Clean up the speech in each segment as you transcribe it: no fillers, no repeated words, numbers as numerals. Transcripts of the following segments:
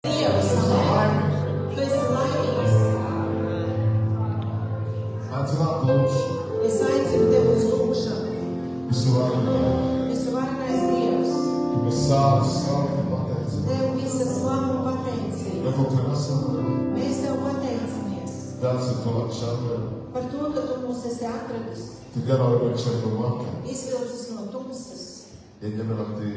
Dievs, amen. Tu esi laimīgs. Atklāt lūgšanu. Es aicinu tevi uz lūgšanu. Visu varenais Dievs. Tu mēs sāvis slavu un pateicību. Tev visa slava un pateicība. Kaut kā nesam, Mēs tev pateicamies dāc ir to šādien. par to, ka tu mūs esi atradis, Tu ģeroji šeit no maka. izvilcis no tumsas Ieņemam tī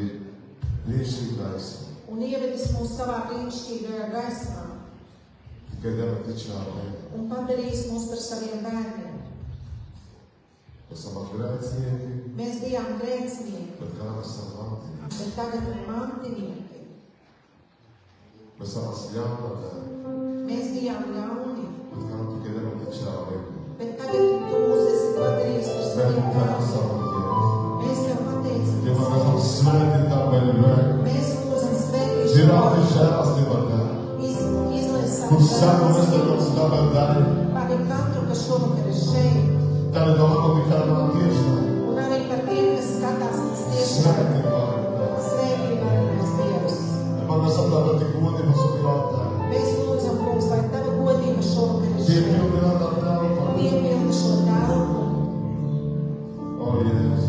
brīnišķīgu gaismu. un ievedis mūs savā brīnišķīgajā gaismā Tikai Dieva tičāmē. un padarījis mūs par saviem bērniem. Esam grēcinieki, Mēs bijām grēcinieki, bet kā esam mantīgi. bet tagad ir mantinieki. Mēs esam jaunatē, Mēs bijām ļauni, bet kā tikai Dieva tičāmē. bet tagad tu mūs esi padarījis par Mēs saviem kā bērniem. esam mantīgi. Mēs tev pateicamies. Ja man esam svēti tā vēl vēl. Mēs lūdzam svētīšanu. Žirāti žēlastībā tā. Izlaiž savu Kurš saka, mēs nevaram stāvēt daļu. par katru, kas šovakar ir šeit, Tā ir domā, ka man tiešām. un arī par tiem, kas skatās uz tiešām. Svēti vārdā. Svētī varenais Dievs. Ja man nesaprāta tik godība saprātā. Mēs lūdzam, kungs, lai tava godība šovakar ir Tie šeit. pilninātā telpā. Piepildi šo telpu. O, Jēzus.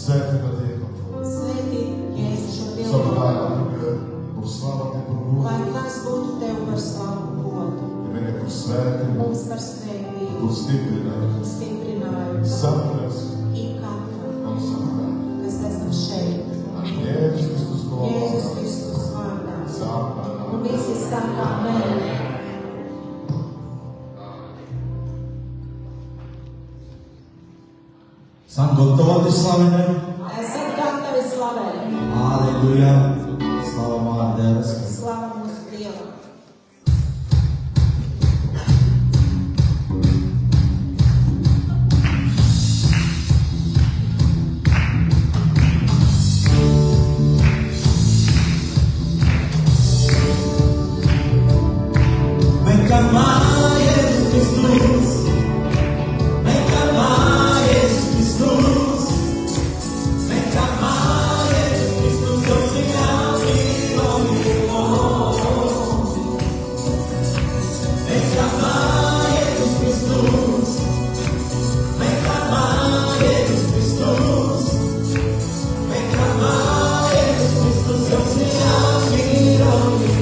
Svēti pat iekot. Svētī, Jēzu, šo Savu pilnību. vārdu. Būs slava tik un godu. Lai tas būtu tev par slavu un godu. Ja viņi būs svēti, Mums par svētību būs stiprināti. un stiprinājumu. Sapras Ik katram, un saprāt. kas esam šeit. Jēzus Kristus Jēzus kolā. Kristus vārdā. Sāpā. Un visi saka amen. Esam gatavi slavināt. Esam gatavi slavēt. Aleluja. Slava vārdu Devas. Slava mūsu Dievam. Vem amar Jesus Kristus. Vem amar Jesus Kristus. Vem amar Jesus Kristus. Eu te amo e vem amar Jesus Kristus. Vem amar Jesus Kristus. Vem amar Jesus Kristus. Eu te amo e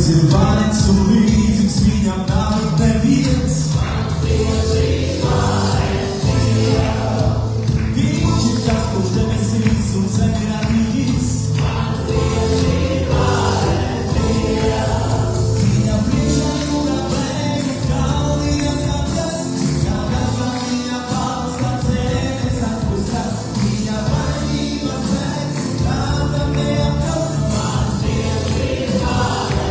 Zerwałem solidnych, zmieniam nawet na więc. Wiecie, czas każdego sensu zabiera nic. Minha brisa numa breve, calma e acabas. Cada minha pausa, essa coisa. Minha barriga, nada me acalma. Mas Deus me fala,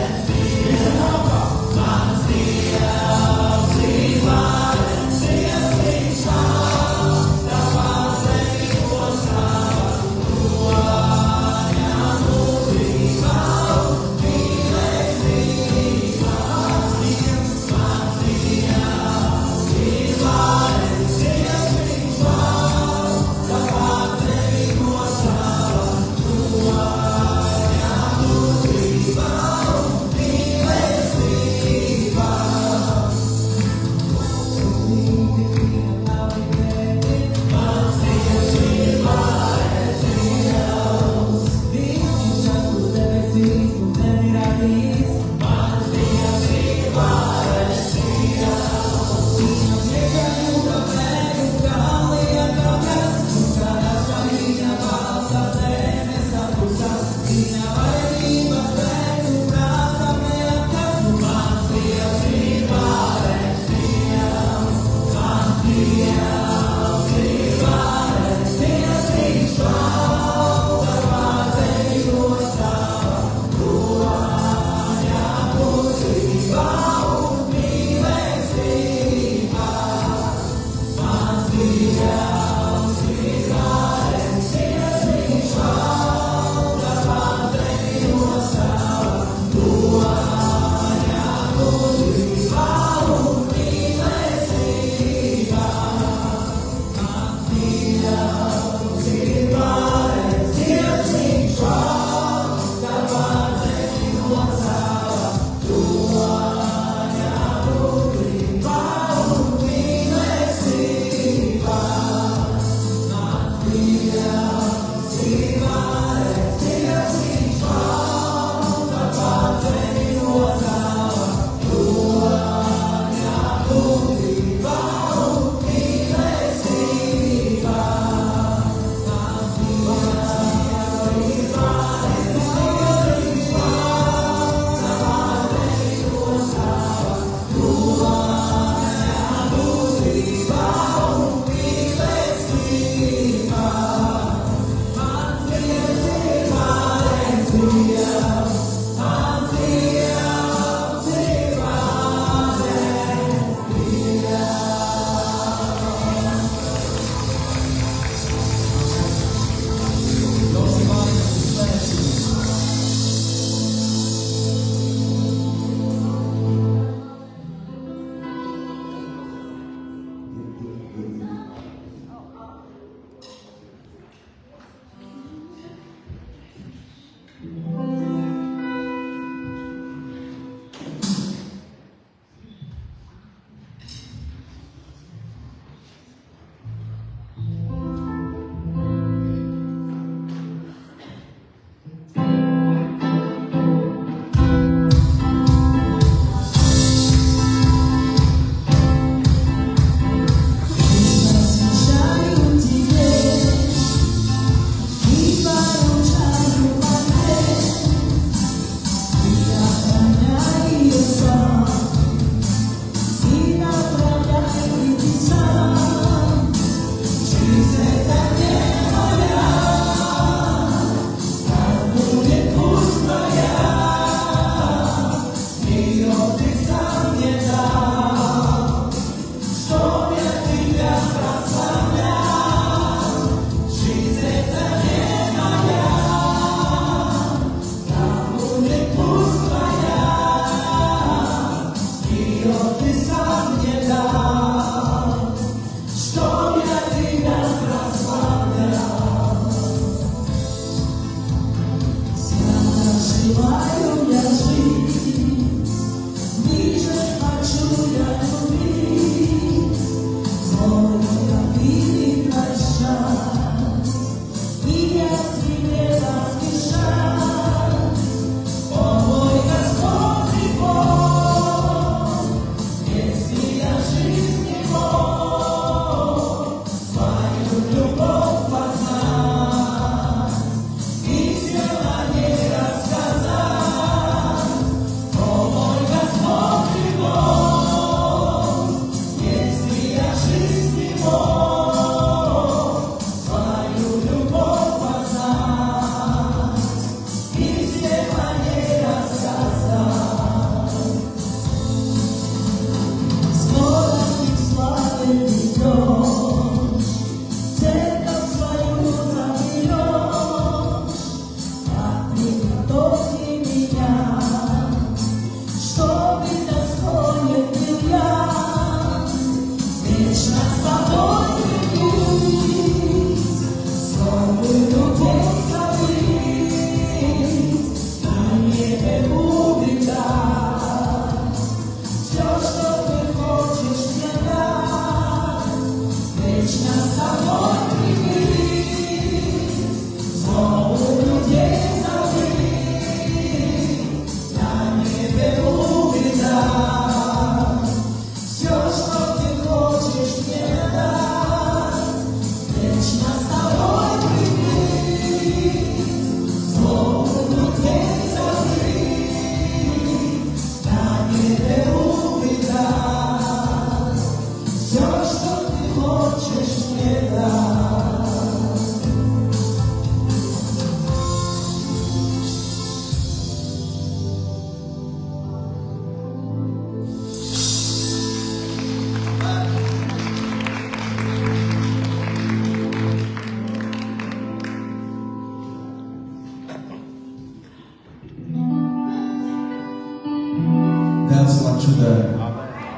Tēvs plaču dara,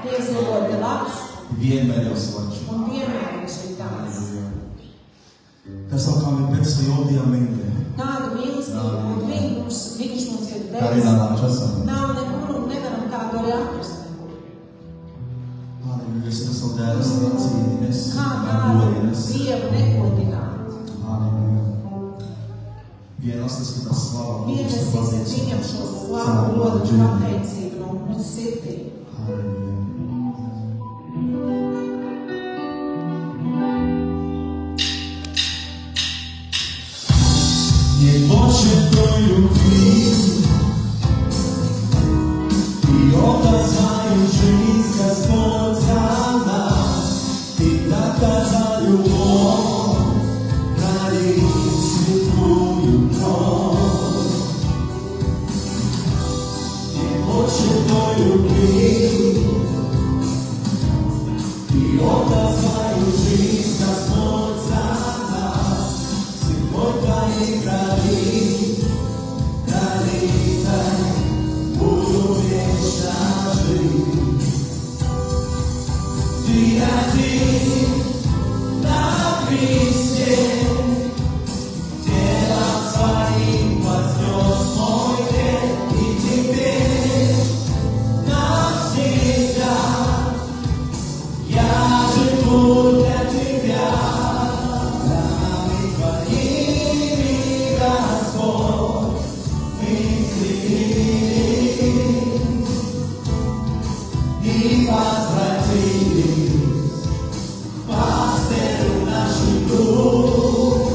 Dievs ir ļoti labs vienmēr jau slaču. un vienmēr viņš ir tāds. Tas vēl kā mēs pēc jodījām mīļi. Tādu mīlestību, un viņš mums ir Kā arī devis. nāc esam. Nav nekur un nevaram tādu arī atrast. Halleluja, es esmu dēls, cīnīnes, Kā tādu godīnes. Dievu negodināt. Halleluja. Vienas tas slava. Pienesīsim viņam šo slavu, godu un pateicību no mūsu sirdīm. Halleluja. Nie poszedł do любви I okazał жизнь Господь за нас И доказал любовь пролив святую кровь Не поszedł do любви И оказал жизнь Господь за нас Святой Твоей крови пролитой буду вечно жить. Ты один на кресте, телом своим вознес мой грех, и теперь навсегда я живу для Тебя. Ранами Твоими, Господь, исцелили и возвратили пастырю нашу дух.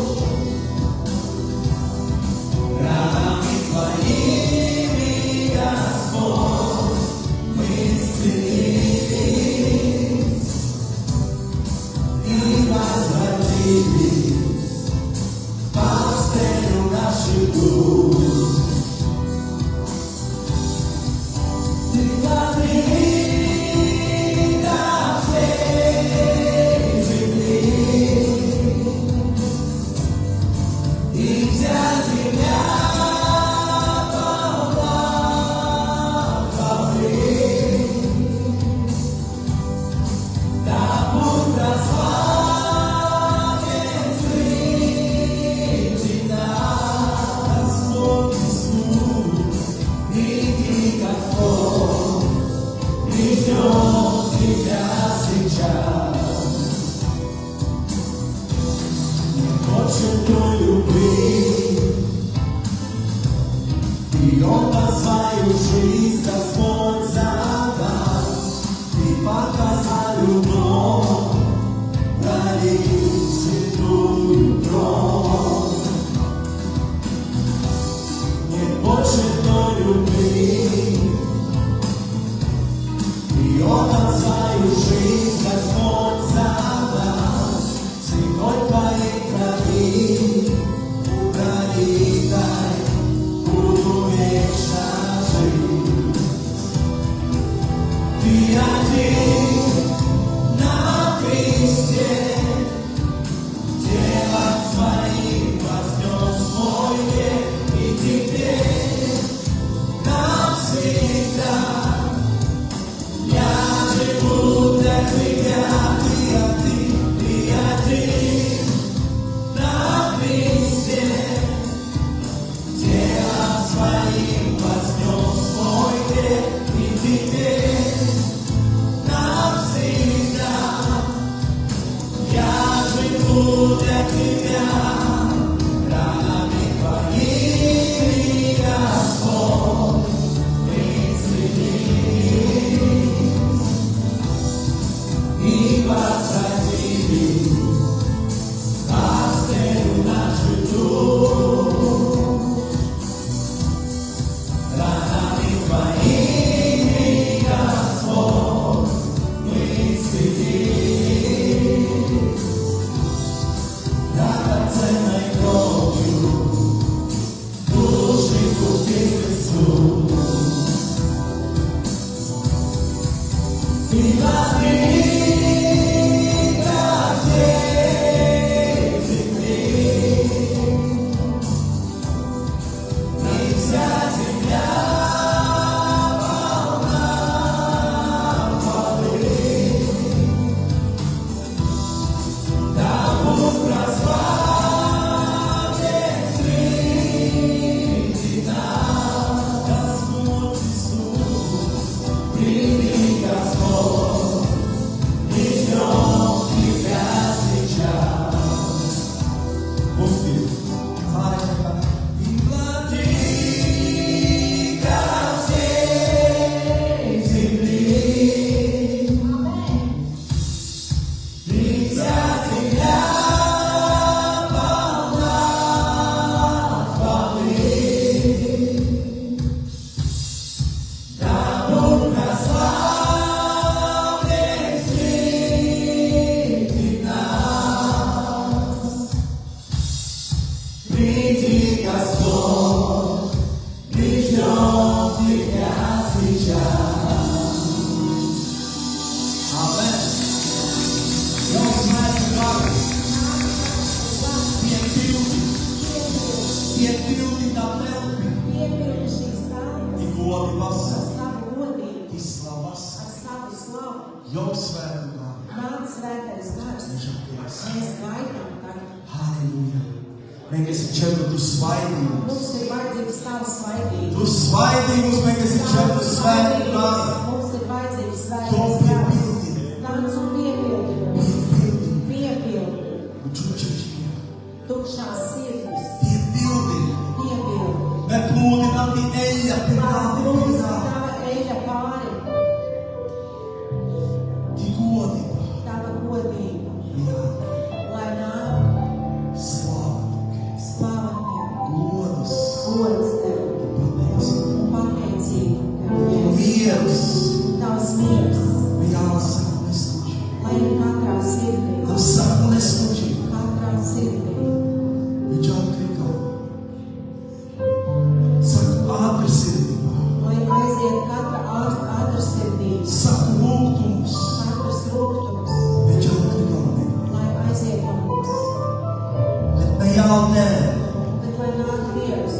Ранами Твоими, Господь, мы исцелились и возвратили пастырю нашу дух. Ты владыка всей земли, и вся земля полна хвалы. Да будь прославлен Среди нас Господь Иисус, иди Господь, и ждем Тебя сейчас. Не хочет той любви, и Он на свою жизнь Господь за нас, и показал любовь, пролив святую кровь. Нет больше той любви, и Он на свою жизнь Господь за нас, святой Твоей крови пролитой буду вечно жить. Ты один на кресте, телом своим вознес мой век, и теперь нам viņām telpi, piepildi šīs telpas tik godi ar vasarī, savu godību, tik slavas, ar savu slavu. jau svētā, Nāc svētais gars, viņš atties. mēs gaidām tagad. Halleluja. Mēs esam četri, tu svaidī mums. Mums ir vajadzīgs tavs svaidības. Tu svaidī mums, mēs esam četri svētī gari. Mums ir vajadzīgs To svētais gars. piepildi. Nāc un piepildi mums. Piepildi. Učučišķi. Tukšās sirdis. Piepildi. Piepildi. Me plūdinām die eļļa pie Kā tādi plūst pīnā. tava eļļa pāri. Tik godība. Tava godība. Jā. Lai nāk Slava. slava tev. Godas. Gods tev. Pateicība. Un pateicība tev. Jēzus. Miers. Tavs miers. Jā, saku neskuģi. Lai ir katrā sirdī. Tam saku neskuģi. Katrā sirdī. Viņš atkrito. Saku ātri sirdībā. Lai aiziet katra ātrsirdība. Saku lūgtums. Katrs rūgtums. Viņš atkrito. Lai aiziet no mums. Bet ne jau nē. Bet lai nāk Dievs.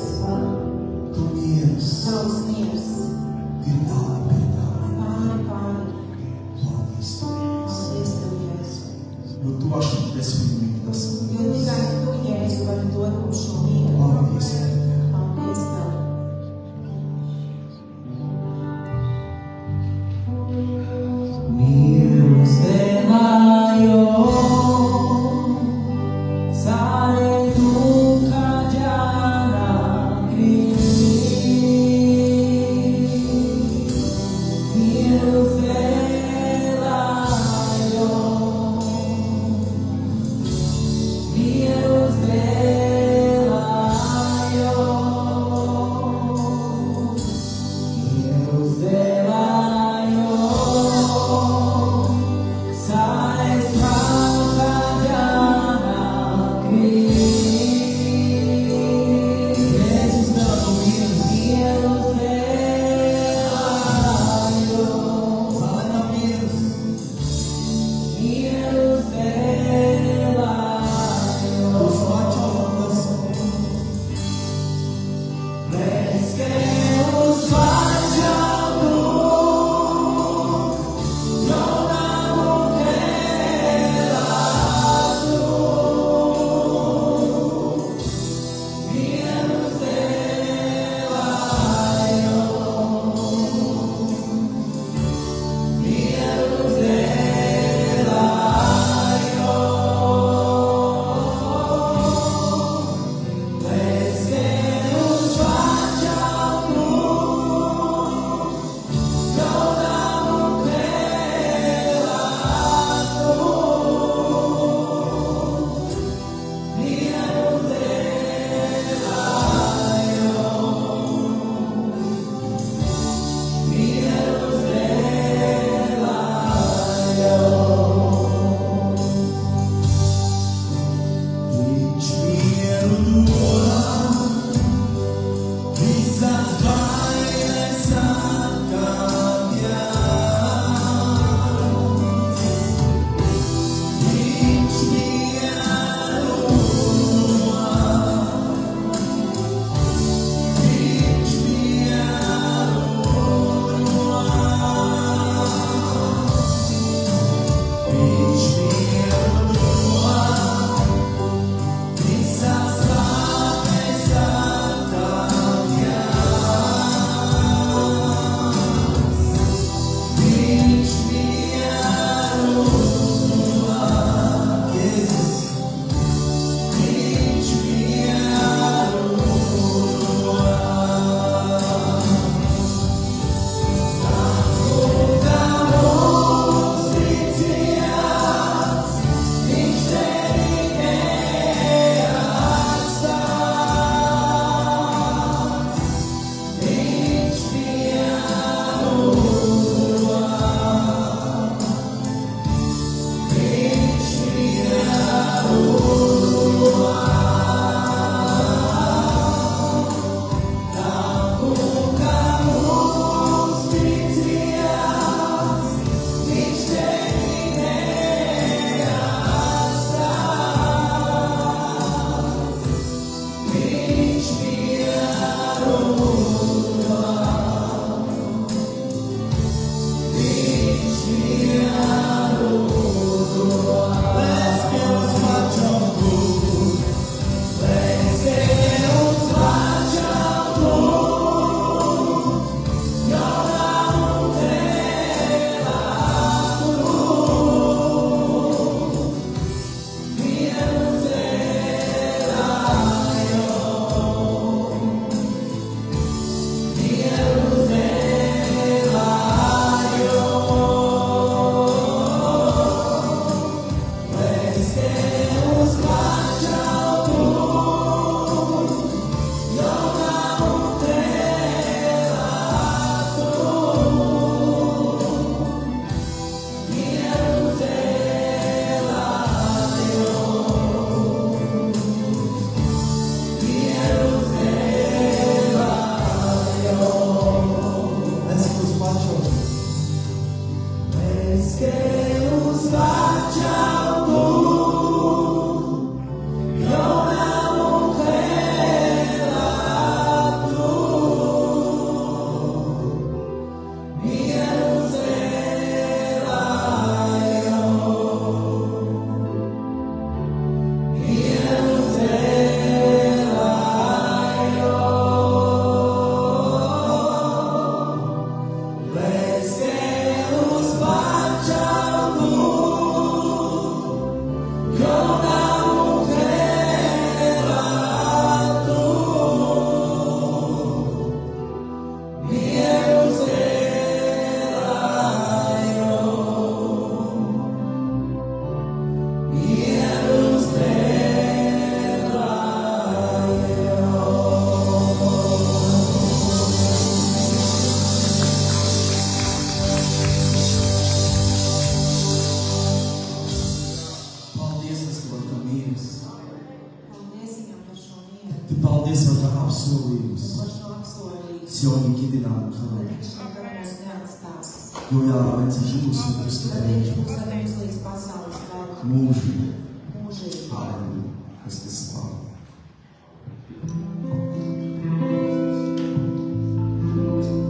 esi tā apsolījums. Kurš nav apsolījis, Es jau nikdy nav ka kādā. viņš nekad mūs neatstās. Jo jāveic živus un Tad Kristu viņš dēļ. mūs ar mums līdz pasaules galam. Mūžīgi. Mūžīgi. Halleluja. Kristus slāva.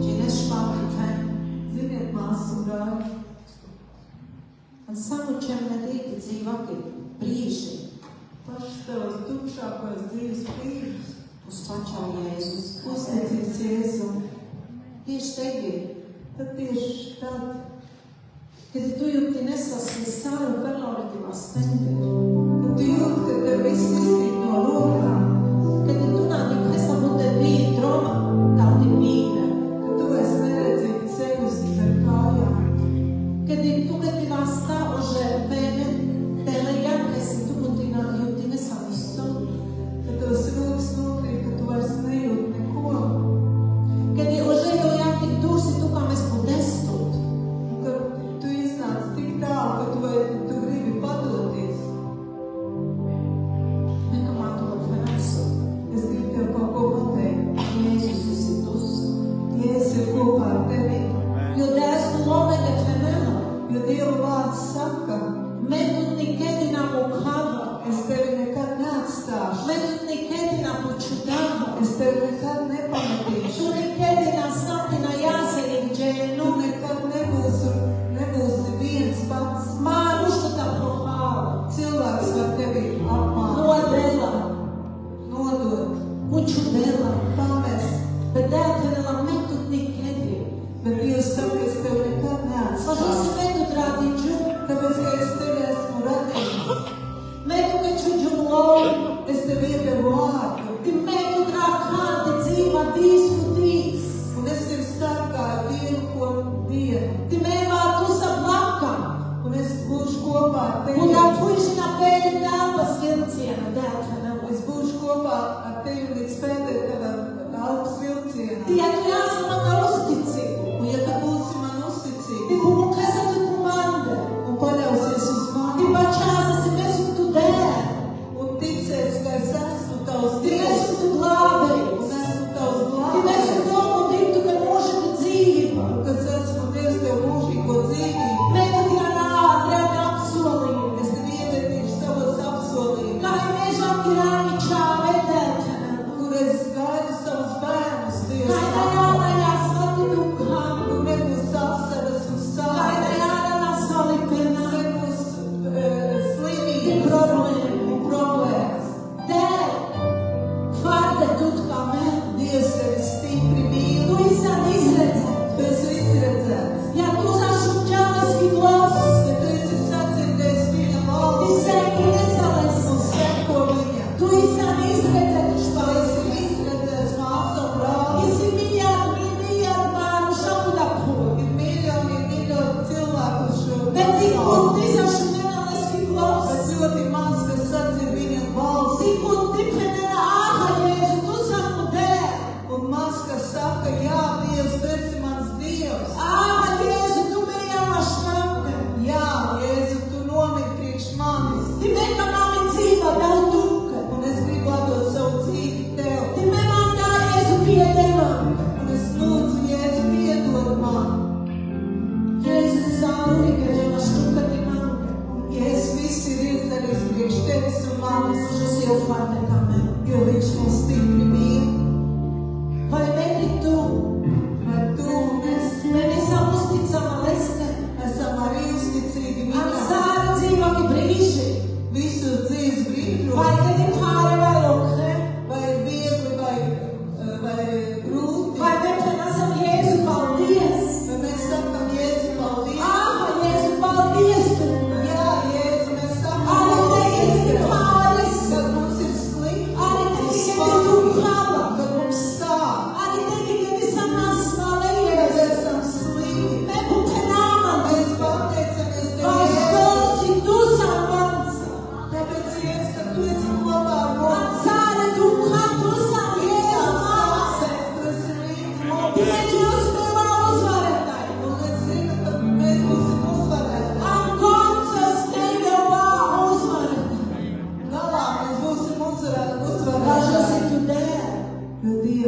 Cine-și facă kai? Ziniet, māsas un brāļi, un samučiem nedīgi dzīvāki brīži. Pašas tavas tukšākos dzīves brīžus. Uz pačā Jēzus. Uzticības Jēzu. Tieši tagad. Tad tieši tad. Kad tu jūti nesasīs saru perlauratīvā stendē. Kad tu jūti, ka tev viss izkrīt no rokām. Kad tu nādi presa bude bija troma, tādi mīne. Kad tu vairs neredzi ceļus zem kājām. Kad tu gadījumā stāv уже pēle jākasi, tu būtu jūti nesamistu. Kad tavas rokas nokrīt, kad tu vairs nejūti neko. Kad уже jau jātik dursi, tu kā mēs podestut. Kad tu iznāc tik tālu, ka tu gribi padoties. Nekamā tu var finansu. Es gribu tev kaut ko pateikt. Jēzus esi tus. Jēzus ir kopā ar tevi. Jo Dēls tu omega femela. Jo Dieva vārds saka, medut nikedi nam ukava. Es tevi nekad neatstāšu. Medut nikedi nam počudava. Es tevi nekad nepametīšu. Tu nikedi nam saptina jāsaļik džēnu. Tu nekad nebūsi viens pats. Māru što tā prohāla. Cilvēks var tevi apmākt. Nodela. Nodot. Učudela. Pamest. Bet dēltenela medut nikedi. Bet Dievs saka, es tevi nekad neatstāšu. Pažos medut rādīču. Tāpēc, ka es tevi esmu radījis. Medut kečuģu loju. Es tevi iedevu vārdu. Ti medut rākādi dzīva disku tīs.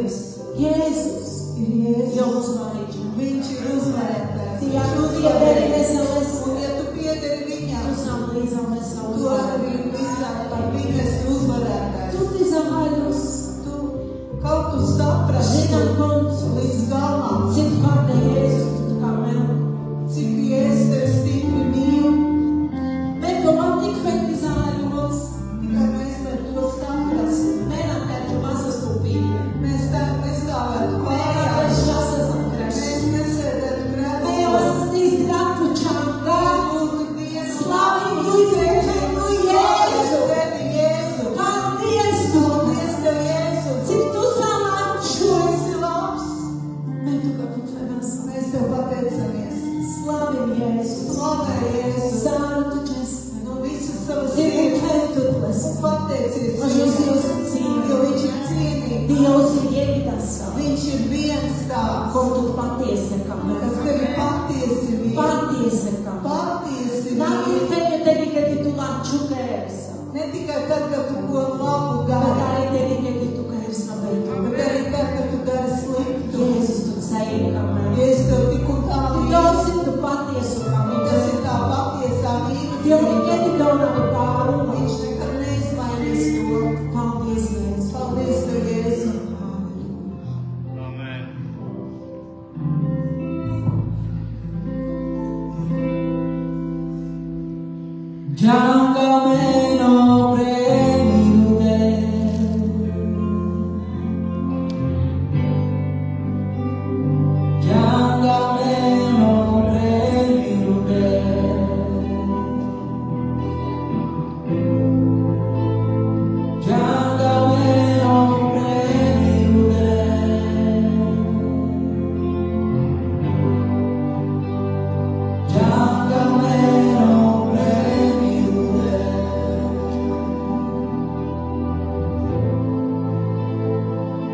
Jēzus. Jēzus Ir Jēzus. jau uzvarīja. Viņš ir uzvarētājs. Ja tu piederi Veseles, Un ja tu piederi viņam, tu sam līdzam Veseles. tu arī visam par viņu esi uzvarētājs. Tu ti zahaļus, Tu kaut tu saprasti zinām koncu, līdz galam, cik vārda Jēzus tu kā vēl. cik Jēzus tevi stipri mīl. Mēs domām tik fekti zahaļus, Tikai mēs var to saprast. mēram tērķu mazas tupīne. Mēs tā nestāvētu Mēram pārējās. tērķu šasas atkrešas. Mēs nesēdētu grēkos. Mēram tīs grātu čangā. Būtu Dievs. Slavi Jēzu, Jēzu. Tevi Jēzu. Paldies tu, Paldies tev, Jēzu. cik tu samāču. Tu esi labs. Mēs tu kā putvenas. Mēs tev pateicamies. Slavim Jēzu. Slavē Jēzu. Sātu čest. No visas savas Divu sirds. kentutles. Pateicies Viņš viņam, ir jo cīnīgi. viņš ir cienīgs. Dievs ir ievitas. Viņš ir viens tāds, Ko tu patiesi kā kas mēs. tevi patiesi mīl. Patiesi kā. Patiesi Nav mīl. tevi tevi, kad tu laču kērsa. Ne tikai tad, kad tu ko labu Bet dari, arī tevi, kad tu kērsa beidu. bet arī tad, kad tu dari sliktu. Jēzus tu ceļi kā mēs. Jēzus tev tik un tā Tu mīl. jau esi tu patiesu kā Tas mēs. ir tā patiesā Dievu mīlestība. nekad tev nav pāruma. Viņš nekad neizmainīs to. Paldies, Jēzus. Paldies tev, Jēzu. Amen. Gianga meno premire, gianga meno premire, gianga meno premire, gianga meno premire.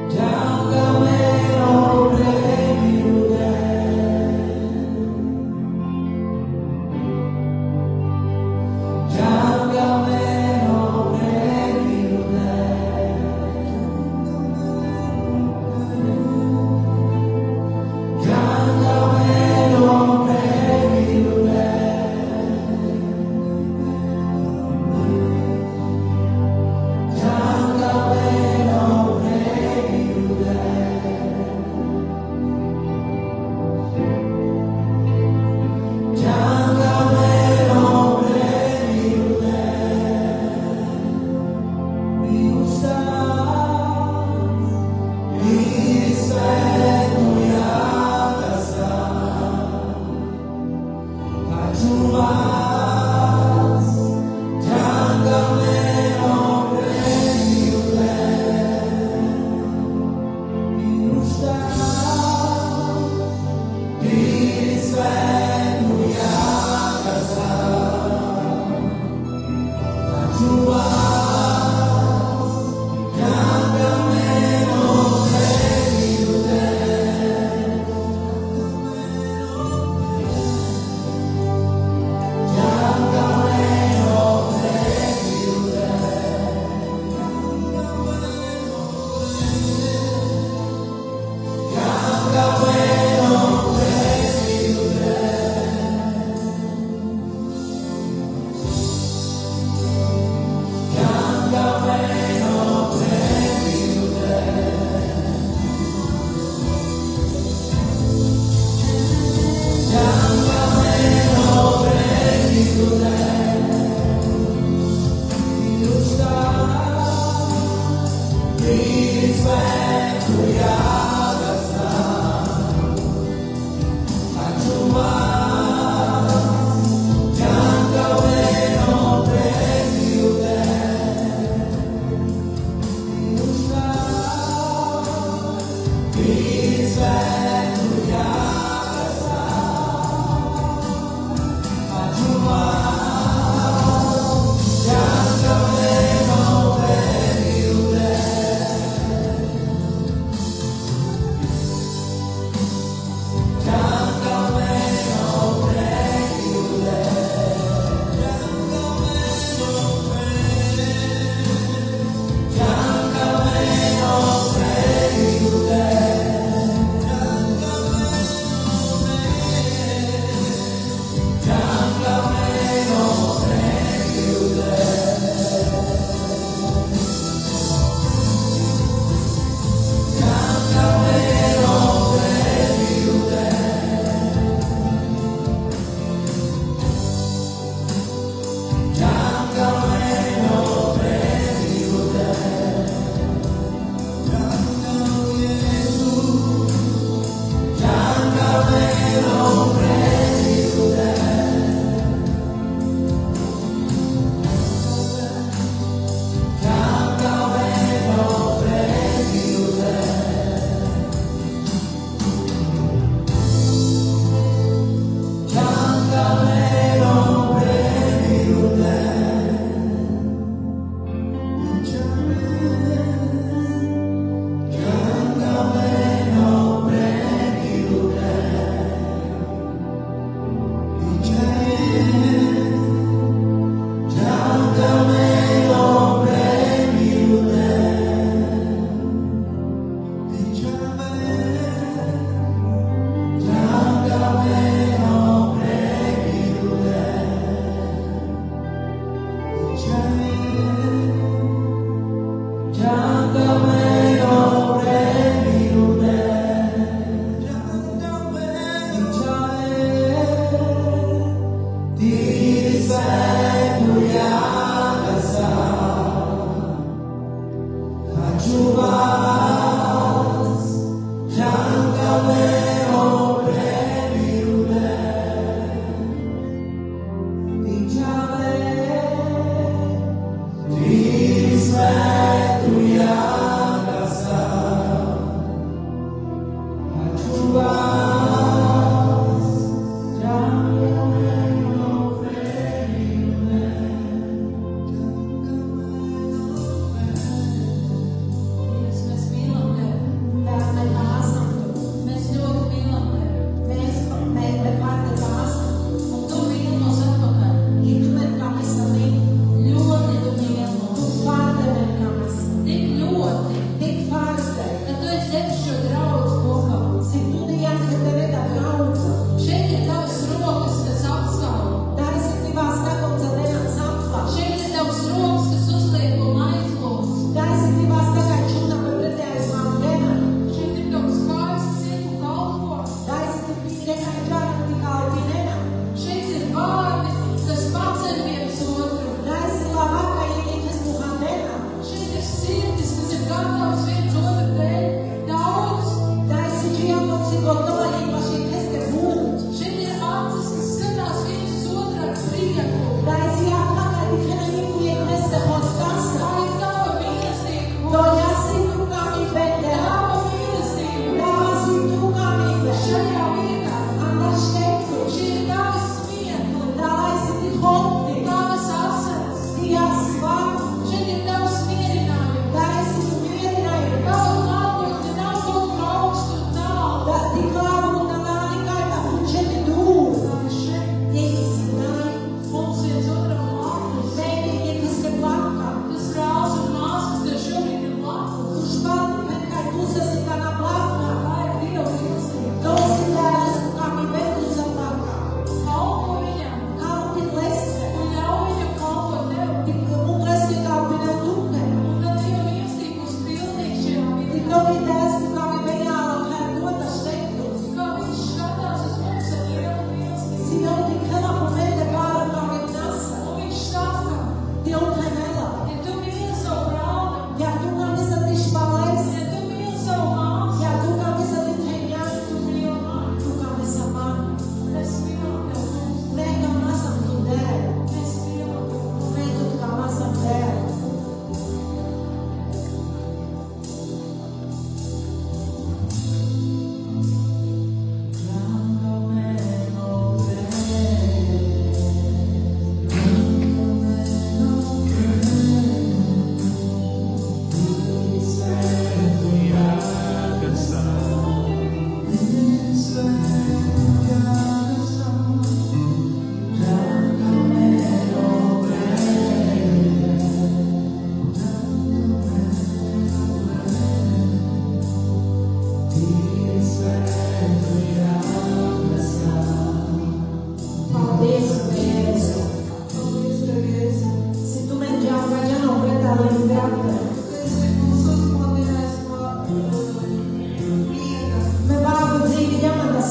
Gianga meno premire, gianga meno premire, gianga meno premire, gianga meno premire, gianga meno premire, mi usta, mi svenu jagasa, ačuvas, gianga meno premire, mi usta, mi svenu jagasa, ačuvas, gianga meno premire, gianga meno premire, gianga meno premire, gianga meno premire, gianga meno premire, mi usta, mi svenu jagasa, ačuvas, gianga meno premire, mi usta, mi svenu jagasa, ačuvas, gianga meno premire, gianga meno premire, gianga meno premire,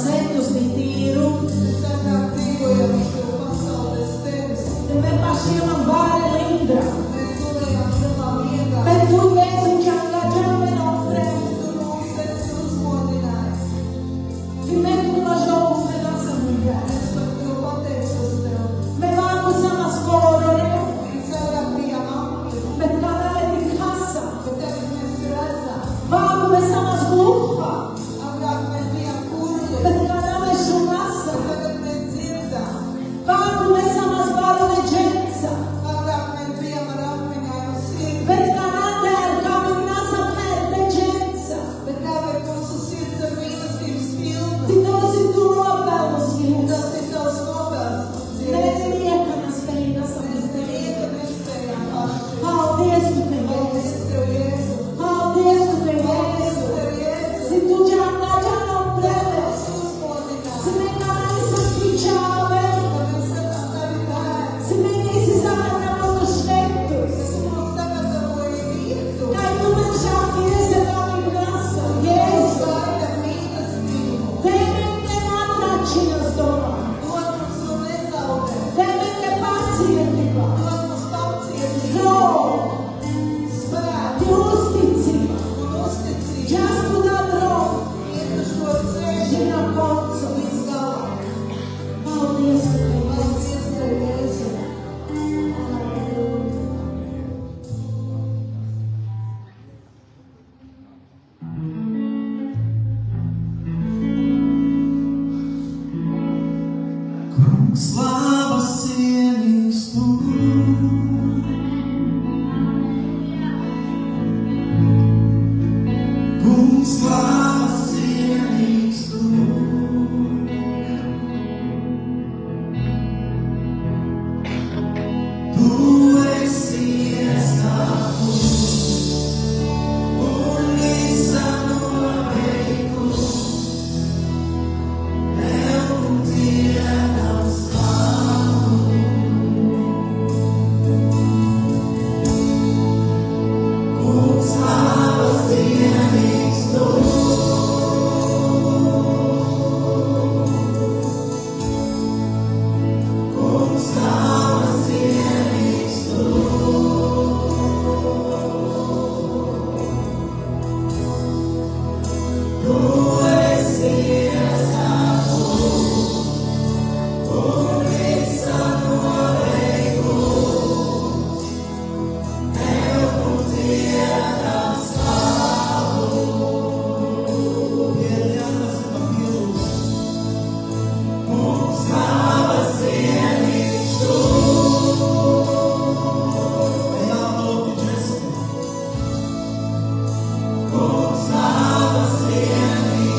ceļus bija tīru, Mēs agrāk dzīvojām šo pasaules tevis. mēs pašiem vāri lindra. Mēs gulējām savā miegā. Bet tu, Jēzu, ķāme nombre, Tu mūs esi uzmodinājis. ti me cunoșo me lasă mângea. Es par to pateicos tev. Me vamos a más corore, Mēs agrāk bijām apli, bet cada vez in casa. bet tagad mēs redzam. Vamos a más glupa, Agrāk mēs bijām kurli, bet cada vez šumasa. bet tagad mēs dzirdam. Vamos a más valonegenza, Agrāk mēs bijām ar atmiņāju sirdi, bet cada vez vamos a negenza. bet tagad mūsu sirds ar mīlestības pilna. Ti dosi tu opelnos vīns. Tas ir tavs nopelns. Nezinieka nas spējīgas Mēs apistēt. nevienu nespējām paši. Paldies, tu te Paldies Jēzu. tev, Jēzu. Paldies, tu te Paldies Jēzu. tev, Jēzu. Si tu ķāme nombre, Mēs uzmodinām. si me canalizas pičāve, Ka mēs redzam tavi tēvi. si me nisi sagatavotu šventus. Tu mums sagatavoji vietu. Kai tu man šāpies ar tavim grasa, Jēzu. Gaida mīlestību. Tevi neatračinas domā. Dod mums to nezaudēt. Tevi nepacietība. Dod mums pacietību. Zoru, Spēku ti uzticība. un uzticību. Častu dobro, Iet uz šo ceļu žina koncu. līdz galam. Paldies, tu te Jēzu. Paldies tev, Jēzu. Kungs labas cienīgs tu. Kungs labas cienīgs tu. Tu esi iestākus un visa noveikus. Tev un Dievam slavu. Kungs labas cienīgs tu. Kungs labas cienīgs tu. Tu esi iestākus un visa noveikus. Tev un Dievam slavu. Pieļaujas papildus. Kungs labas cienīgs tu. Jālūk Jēzu. Kungs labas cienīgs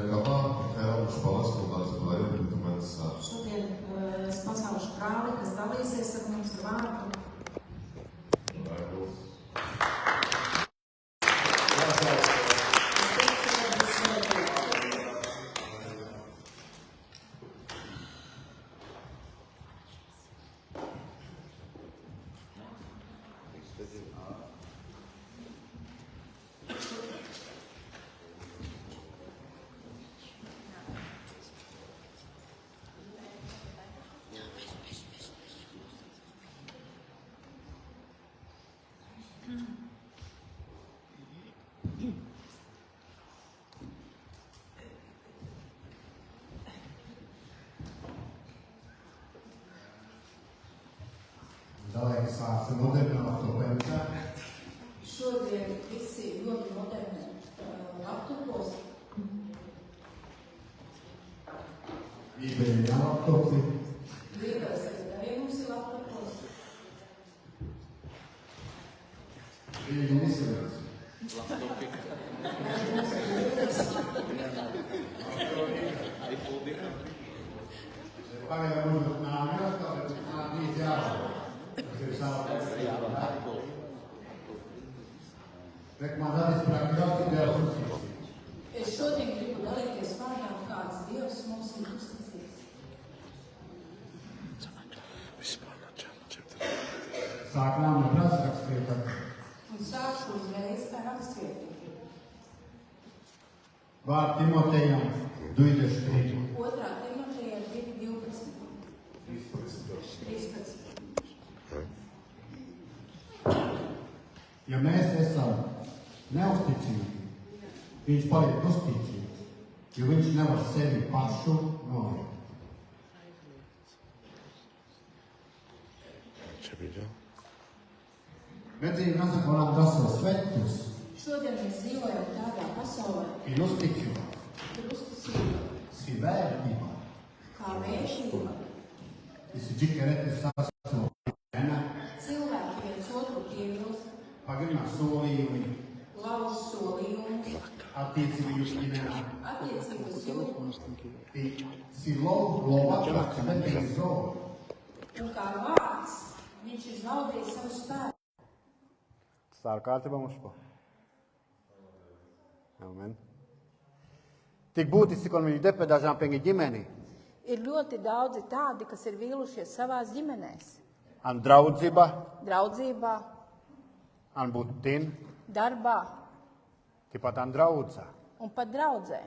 Kapā sāca modernā laptopēmā. Šodien visi ļoti moderni laptopos. Bībeli laptopi. Bībeles arī mums ir laptopos. Bībeli nesadās. Pagaidām uzmet nāmjās, tāpēc nāmjās jāvada. Tas ir sāpēc. Rekomendācijas praktikāti Dievs uzticības. Es šodien gribu dalīties vārdām, kāds Dievs mums ir uzticīgs. Sākām no prasrakstiem. Un sākšu uzreiz ar rakstvietiem. Vārds Timotejam 23. 2. Timoteja 2:12. 13. Ja mēs esam neusticīgi, viņš paliek uzticīgs, jo viņš nevar sevi pašu noliekt. Redzīgi, mēs varam dasot svetus, Šodien mēs dzīvojam tādā pasaulē, ir uzticība, kur uzticība ir vērtība. kā vērtība. Tas ir ģikereti sasno viena, Cilvēki viens otru pievilst, pagarina solījumi, lauž solījumus, attiecību justinē. attiecības jūtas. Si lova atklāts, bet ir zova. Un kā vārds, viņš izlaudīja savu spēku. Stvar kārtībā mums po. Amen. Tik būtiski, ka viņi depedāžām piengi ģimeni. Ir ļoti daudzi tādi, kas ir vīlušies savās ģimenēs, An draudzība, draudzībā, an būtin, darbā tipat an draudzā. un pat draudzē.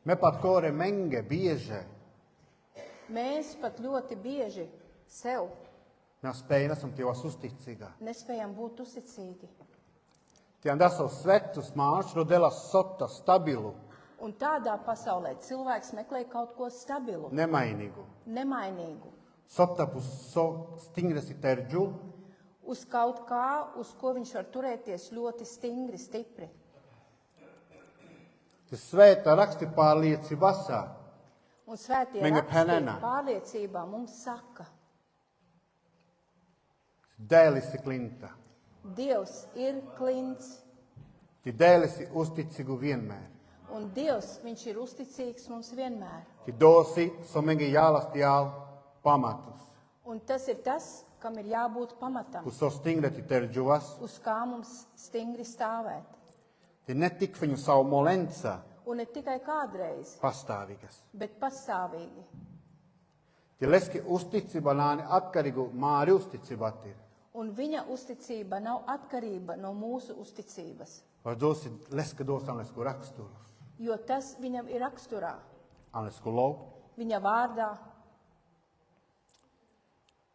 Me pat kore menge bieže, Mēs pat ļoti bieži sev mēs spējam un Dievas uzticīgā. nespējam būt uzticīgi. Tie dasos svetus māšu dela sota stabilu, Un tādā pasaulē cilvēks meklē kaut ko stabilu, nemainīgu. nemainīgu, Sota pus so stingres terģu, uz kaut kā, uz ko viņš var turēties ļoti stingri, stipri. tas svēta raksti pārlieci vasā. Un svētie Viņa raksti penena. pārliecībā mums saka, Dēlisi klinta. Dievs ir klints, Ti dēlisi uzticīgu vienmēr. un Dievs, viņš ir uzticīgs mums vienmēr. Ti dosi somengi jālast jāl pamatus. Un tas ir tas, kam ir jābūt pamatam, Uz so stingreti terģuvas, uz kā mums stingri stāvēt. ti netik viņu savu molenca Un ne tikai kādreiz, pastāvīgas. bet pastāvīgi. Ti leski uzticība nāni atkarīgu māri uzticība ir. Un viņa uzticība nav atkarība no mūsu uzticības, Vai dosi leska dos anglesku raksturu, jo tas viņam ir raksturā, anglesku lov, viņa vārdā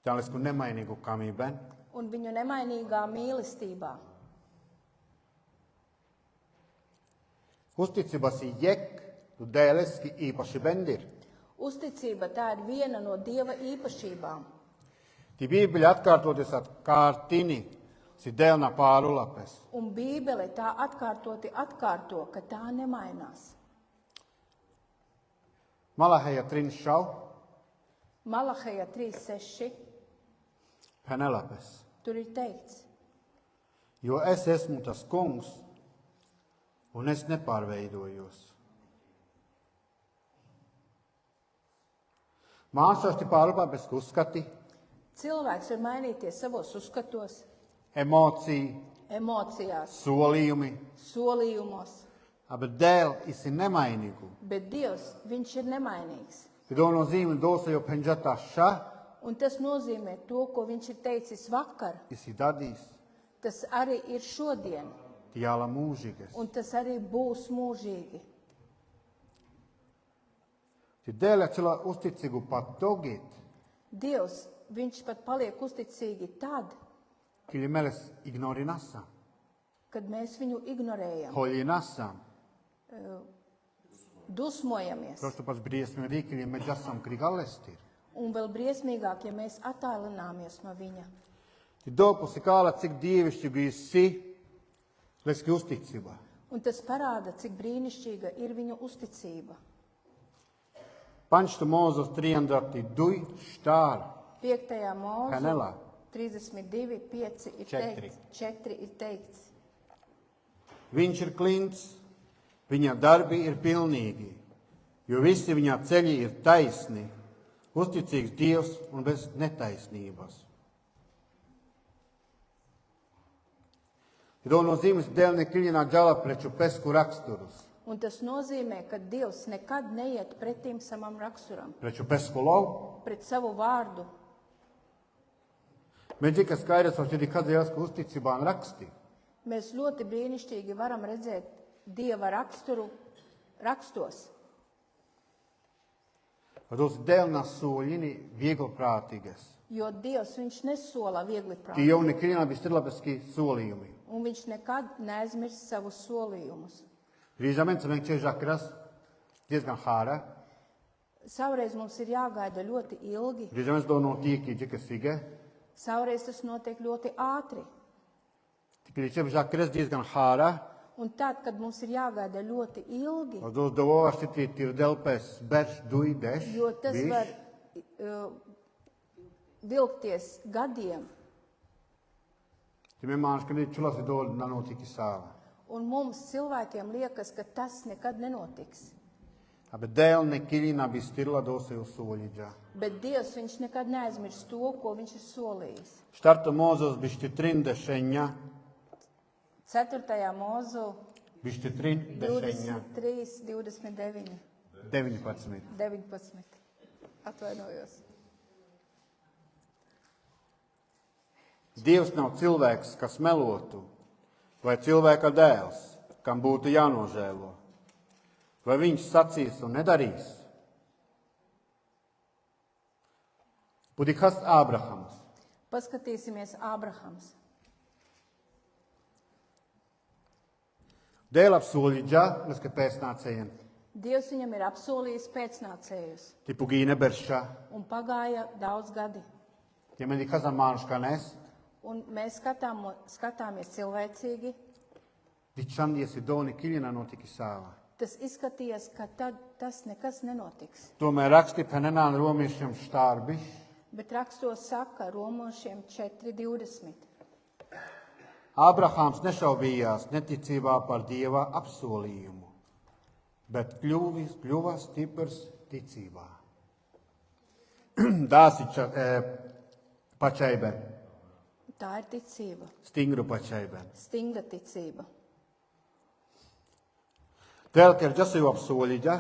ti anglesku nemainīgu kamīben, un viņu nemainīgā mīlestībā. uzticības ir jek, tu dēleski īpaši bendir. Uzticība tā ir viena no Dieva īpašībām. Ti bībeli atkārtoties atkārtini, si dēlna pārulapes. Un Bībele tā atkārtoti atkārto, ka tā nemainās. Malaheja trinšau, Malaheja 3:6 penelapes. tur ir teikts, Jo es esmu tas kungs, un es nepārveidojos. Mācās ti pārulapes uzskati, cilvēks var mainīties savos uzskatos, emocija, emocijās, solījumi, solījumos, bet dēl esi nemainīgu. bet Dievs, viņš ir nemainīgs. Ti to nozīmē dosa jo penģatā šā, Un tas nozīmē to, ko viņš ir teicis vakar, esi dadīs, tas arī ir šodien, ti jāla mūžīgas. un tas arī būs mūžīgi. Ti dēļ cilvēku uzticīgu pat togīt, Dievs, viņš pat paliek uzticīgi tad, kili meles ignori nasam, kad mēs viņu ignorējam, hoļi nasam, dusmojamies. prosto pats briesmi rīkili meģasam krigalestir. Un vēl briesmīgāk, ja mēs attālināmies no viņa. Ti dopustikāla, cik dievišķīgi esi, leski uzticība. Un tas parāda, cik brīnišķīga ir viņu uzticība. Pančtu Mūzes 32 štāra. 5. mūzu Kanelā. 32, 5 ir teikts. 4 ir teikts. Viņš ir klints, viņa darbi ir pilnīgi, jo visi viņa ceļi ir taisni, uzticīgs Dievs un bez netaisnības. To nozīmēs dēļ nekļinā džalapreču pesku raksturus. Un tas nozīmē, ka Dievs nekad neiet pretīm savam raksturam, Preču pesku lovu. pret savu vārdu. Mēs tikai skaidrs, vai šī kāda jāsaka uzticībā un raksti. Mēs ļoti brīnišķīgi varam redzēt Dieva raksturu rakstos. Vai tos dēļ nas soļini vieglprātīgas. Jo Dievs, viņš nesola viegli Tie prātīgi. jau nekļinā bija stirlabeski solījumi. Un viņš nekad neaizmirst savus solījumus. Rīzamens vienkārši žakras diezgan hāra. Savreiz mums ir jāgaida ļoti ilgi, Rīzamens to notiek džika sige. savreiz tas notiek ļoti ātri. Tik līdz žakras diezgan hāra. Un tad, kad mums ir jāgaida ļoti ilgi, Vai tos dovāš citīt ir delpēs berš duj deš. jo tas var vilkties gadiem, Tie mēmāns, ka ne čulas ir dod nanotiki sāva. un mums cilvēkiem liekas, ka tas nekad nenotiks. Bet dēļ nekļinā bija stirla dosē uz soļiģā. Bet Dievs, viņš nekad neaizmirst to, ko viņš ir solījis. Štarta Mūzes bišķi trindešeņa. 4. mūzu Bišķi trindešeņa. 23, 29, 19. 19. Atvainojos. Dievs nav cilvēks, kas melotu, vai cilvēka dēls, kam būtu jānožēlo. Vai viņš sacīs un nedarīs? Budikas Ābrahams. Paskatīsimies Ābrahams. Dēļ apsolīdžā, neska pēcnācējiem. Dievs viņam ir apsolījis pēcnācējus, Tipu gīne beršā. un pagāja daudz gadi. Ja meni kazamānuš kā nes, Un mēs skatāmies cilvēcīgi. dičandies ir doni kiļina notiki sāva. Tas izskatījās, ka tad tas nekas nenotiks. Tomēr raksti penenān romiešiem štārbis. Bet rakstos saka Romošiem 4:20. Ābrahāms nešaubījās neticībā par Dieva apsolījumu, bet kļuva stiprs ticībā. Dāsiča pačaiben, Tā ir ticība, stingru pačaiben. stingra ticība. Dēļ, ka ir džasīju apsolīģa,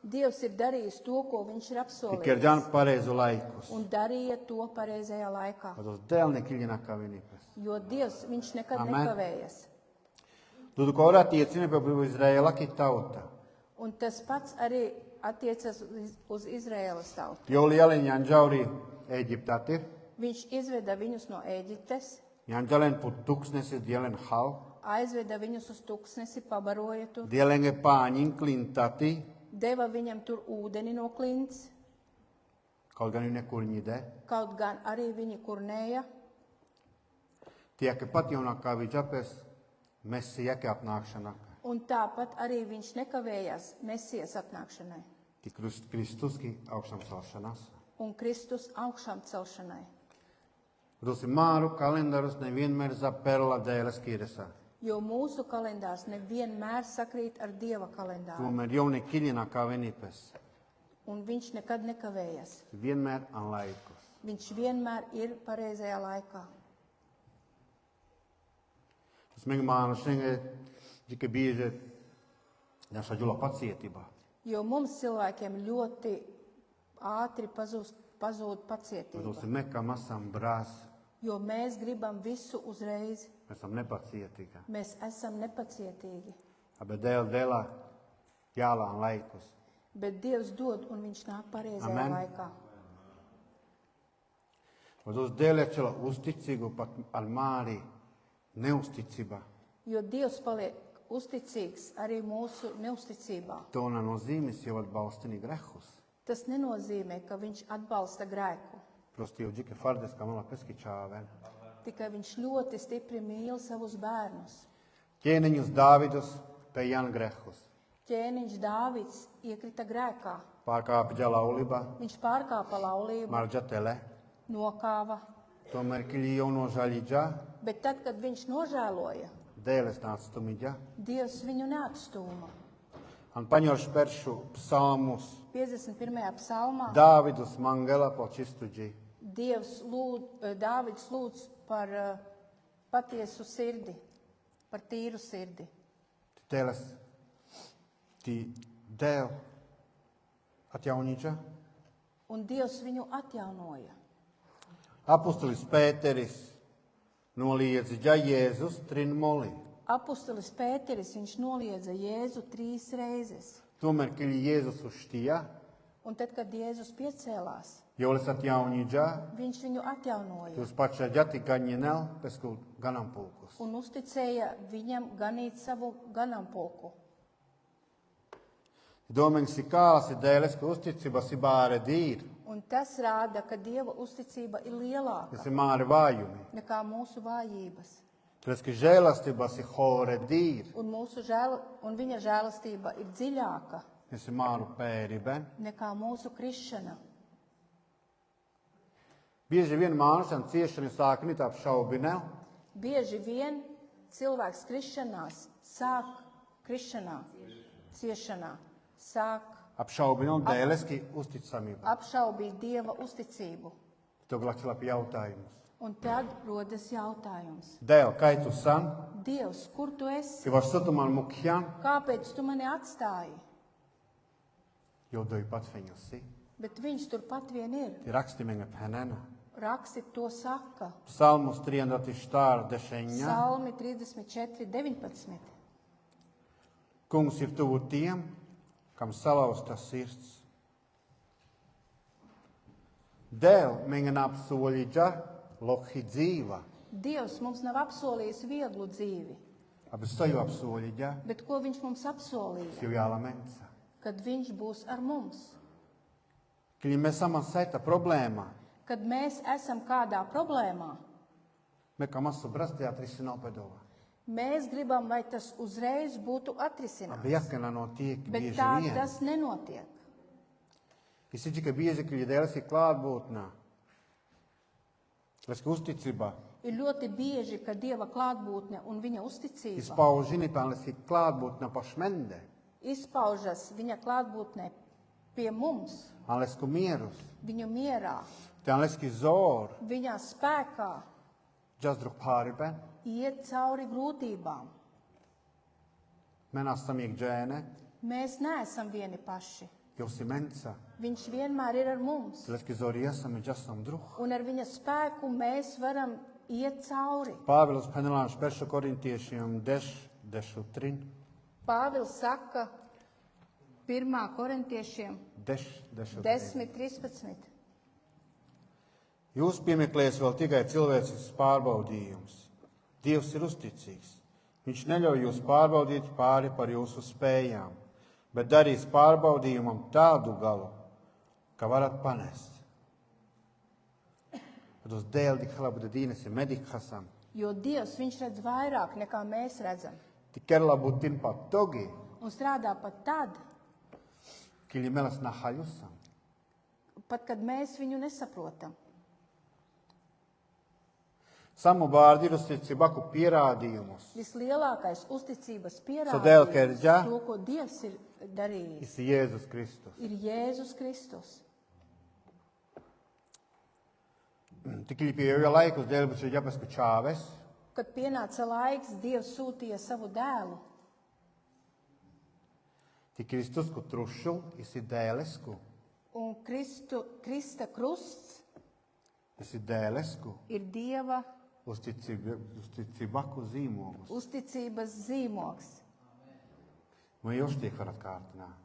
Dievs ir darījis to, ko viņš ir tik ir apsolījis. džan pareizu laikus. Un darīja to pareizajā laikā. Vados dēļ nekiļina kā vienīpes. Jo Dievs, viņš nekad Amen. nekavējas. Dudu korā tiecina pie Izraēla ki tauta. Un tas pats arī attiecas uz Izraēlas tautu. Jo lieliņa Janģauri Eģiptāti, Viņš izveda viņus no Ēģiptes, Janģalen put tuksnesi dielen hal, aizveda viņus uz tuksnesi, pabaroja tur, dielenge pāņin klintati, deva viņam tur ūdeni no klints, kaut gan nekur nide. kaut gan arī viņi kurnēja. Tiek pat jaunākā vidžapes mesija apnākšana. Un tāpat arī viņš nekavējās Mesijas atnākšanai Tik Kristuski augšām celšanās. un Kristus augšām celšanai. Rusi māru kalendārus nevienmēr zaperla dēles kīresa. Jo mūsu kalendārs nevienmēr sakrīt ar Dieva kalendāru. Tomēr jau nekiļina kā vienīpes. Un viņš nekad nekavējas. Vienmēr an laikus. Viņš vienmēr ir pareizajā laikā. Tas mēģināju šeit tikai bieži naša ģula pacietība. Jo mums cilvēkiem ļoti ātri pazūd pacietība. Vados ir mekā masam brās, Jo mēs gribam visu uzreiz. mēs esam nepacietīgi. Mēs esam nepacietīgi. Bet dēlā jālā an laikus. Bet Dievs dod un viņš nāk pareizajā Amen. laikā. Vados dēlē čela uzticīgu pat ar māri neusticība. Jo Dievs paliek uzticīgs arī mūsu neusticībā. To nenozīmēs jau atbalstini grehus. Tas nenozīmē, ka viņš atbalsta grēku. Prostě eu digo que fora desse caminho, penso que chave. Tikai viņš ļoti stipri mīl savus bērnus. Ķēniņus Dāvidus pējan grehus. Ķēniņš Dāvids iekrita grēkā. Pārkāpa laulībā, Viņš pārkāpa laulību, marģatele. nokāva. Tomēr kļi jau nožēlīdžā, Bet tad, kad viņš nožēloja, dēles nāca stumidžā. Dievs viņu neatstūma. Un paņorš peršu psalmus 51. psalmā Dāvidus mangela po čistudži. Dāvids lūdz par patiesu sirdi, par tīru sirdi. Dēles, tī dēl atjaunīdžā. Un Dievs viņu atjaunoja. Apustulis Pēteris noliedza Jēzus trinmoli. Apustulis Pēteris, viņš noliedza Jēzu 3 reizes. Tomēr kļi Jēzus uzštījā, Un tad, kad Jēzus piecēlās, jolis atjaunīdžā, viņš viņu atjaunoja jūs pačā ģati gaņinel, pesku ganampulkus. un uzticēja viņam ganīt savu ganampulku. Domāju, ka kāsi dēles, ka uzticības ir bāre dīr, Un tas rāda, ka Dieva uzticība ir tas lielāka ir māri vājumi. nekā mūsu vājības. Tas, ka žēlastības ir hore dīr, Un viņa žēlastība ir dziļāka tas ir māru pēribe. nekā mūsu krišana. Bieži vien mānešana ciešana sāk nīt apšaubinē, Bieži vien cilvēks ciešanā sāk apšaubinē dēles, ka uzticamība. apšaubīt Dieva uzticību. To glakšķilā pie jautājumus. Un tad rodas jautājums. Dēl, kā tu san, Dievs, kur tu esi? ka var sutumān mukjām, Kāpēc tu mani atstāji? jo doj pat viņusi. Bet viņš turpat vien ir. Ir rakstimenga pēnena. Raksti to saka. Psalmus 304 dešeņā. Psalmi 34:19. Kungs ir tuvu tiem, kam salauzta sirds. Dēl, mēģina apsolīdža, lohi dzīva. Dievs mums nav apsolījis vieglu dzīvi, Abi stoju apsolīdža, bet ko viņš mums apsolīja? jau jālamenca. Kad viņš būs ar mums. Kad mēs esam saita problēma, Kad mēs esam kādā problēmā, mēs kā masu brasti atrisināt pedova. mēs gribam, lai tas uzreiz būtu atrisināts. Abi jākana notiek Bet bieži tā vien. tas nenotiek. Izsīdži, ka bieži, ka dēls ir klātbūtnā. Lai uzticība Ir ļoti bieži, ka Dieva klātbūtne un viņa uzticība izpaužini, lai ir klātbūtnā pašmende. izpaužas viņa klātbūtnē pie mums, Lai ir mierus, viņu mierā, lai ir zor, viņa spēkā, džazdruk pāribe, iet cauri grūtībām. mēs esam iekšēne, Mēs neesam vieni paši. jūs ir mensa, Viņš vienmēr ir ar mums. lai ir zor iesam, ir džasam druh. Un ar viņa spēku mēs varam iet cauri. Pāvils penelāns peršu korintiešiem dešu trin, Pāvils saka 1. korintiešiem dešu trin. 10:13. Jūs piemeklēsiet vēl tikai cilvēcisks pārbaudījums. Dievs ir uzticīgs. Viņš neļauj jūs pārbaudīt pāri par jūsu spējām, bet darīs pārbaudījumam tādu galu, ka varat panest. Tad uz dēļ tik labu dīnes ir medikhasam. Jo Dievs, viņš redz vairāk nekā mēs redzam. Tik labu tin pat togi, Un strādā pat tad, kili melas nahaļusam. pat kad mēs viņu nesaprotam. Samu vārdi ir uzticība ku pierādījumus. Vislielākais uzticības Tādēļ, ka ir pierādījums, to, ko Dievs ir darījis, Tas ir Jēzus Kristus. ir Jēzus Kristus. Tik pieeja laikus dēļ, bet ir jāpasku čāves. Kad pienāca laiks, Dievs sūtīja savu dēlu. Tik Kristus, ku trušu, ir dēlesku. Un Krista krusts Tas ir dēlesku. ir Dieva Uzticība ku zīmogus. uzticības zīmogs. Man jau šķiet, varat kārtināt.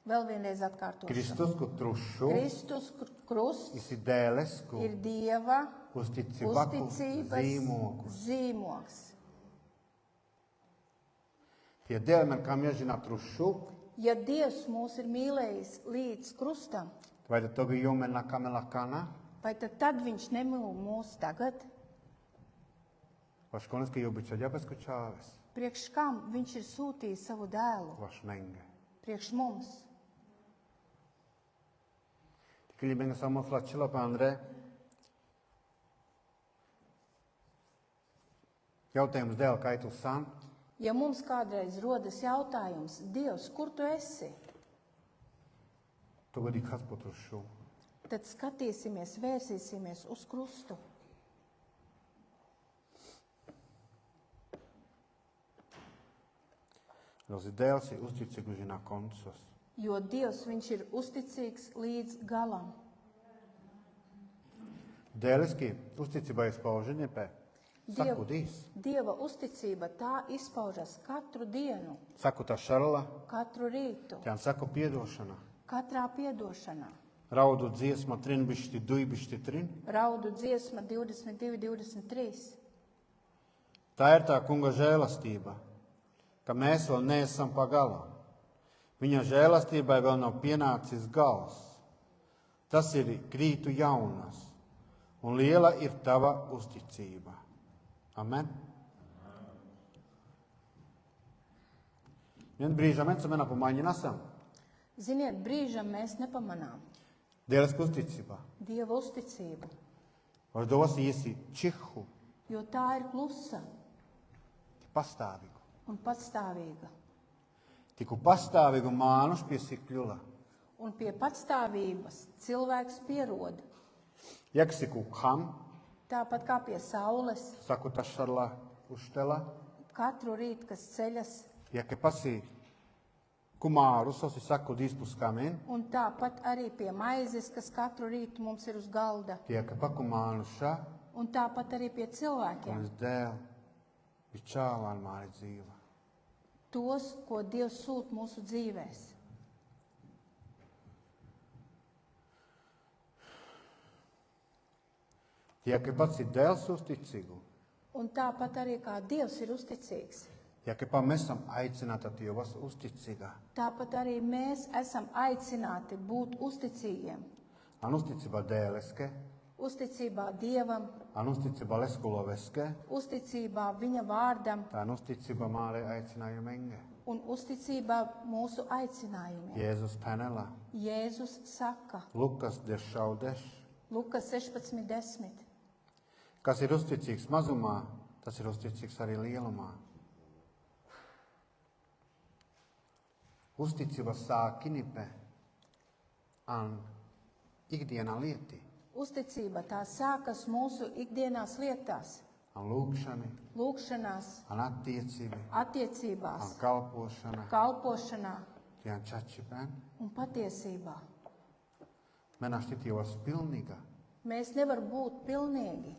Vēl vienreiz atkārtošu. Kristus, ku trušu, Kristus krusts ir dēlesku. ir Dieva Uzticība ku uzticības zīmogus. zīmogs. Tie dēļ man kā miežinā trušu, Ja Dievs mūs ir mīlējis līdz krustam, vai tad toki jo mennä kamelakana? vai tad viņš nemīl mūs tagad? Vaš konski jo biča ģabesku čāves, Priekš kam viņš ir sūtījis savu dēlu? vaš menge. Priekš mums. Tikili benga samo flacila pandre. Jautājums dēļ, kā tu san? Ja mums kādreiz rodas jautājums, Dievs, kur tu esi? Tu gadi kas potrušu. Tad skatīsimies, vērsīsimies uz krustu. Rosi dēls ir uzticīguši na koncos. Jo Dievs viņš ir uzticīgs līdz galam. Dēliski uzticība izpauženie pē. Saku dīs. Dieva uzticība tā izpaužas katru dienu, Saku tā šarla, katru rītu, tēn saku piedošana. katrā piedošanā. Raudu dziesma trinbišti, duibišti trin. Raudu dziesma 22, 23. Tā ir tā kunga žēlastība, ka mēs vēl neesam pagalam. Viņa žēlastībai vēl nav pienācis gals. Tas ir krītu jaunas, un liela ir tava uzticība. Amen. Vien brīžam mēs mena pamaņinasam. Ziniet, brīžam mēs nepamanām Dēliski uzticība. Dieva uzticību, Vaš dosi iesi čihu, jo tā ir klusa pastāvīgu. un patstāvīga. Tiku pastāvīgu mānuš pie sikļula. Un pie patstāvības cilvēks pierod, Jaksiku kam, tāpat kā pie saules, saku tašarla uštela. katru rītu, kas ceļas, Ja ke pasi kumārus, osi saku dīspuskamen, un tāpat arī pie maizes, kas katru rītu mums ir uz galda, tie ke pakumānuša, un tāpat arī pie un cilvēkiem. es dēl, vičālān māri dzīva. Tos, ko Dievs sūt mūsu dzīvēs. Tie ke pats ir dēls uzticīgu, Un tāpat arī kā Dievs ir uzticīgs, ja ke pa mesam aicināta Dievas uzticīga. tāpat arī mēs esam aicināti būt uzticīgiem. An uzticība dēleske, Uzticībā Dievam, an uzticība leskuloveske, uzticībā viņa vārdam tā an uzticība māre aicinājumenga. un uzticībā mūsu aicinājumiem. Jēzus panela, Jēzus saka, Lukas dešaudeš. Lukas 16:10. Kas ir uzticīgs mazumā, tas ir uzticīgs arī lielumā. Uzticība sākinipe an ikdienā lieti, Uzticība tā sākas mūsu ikdienās lietās, an lūkšani, lūgšanās, an attiecību, an attiecībās, kalpošana, kalpošanā tien čačipen. un patiesībā. Mena štitījos pilnīga, Mēs nevaram būt pilnīgi,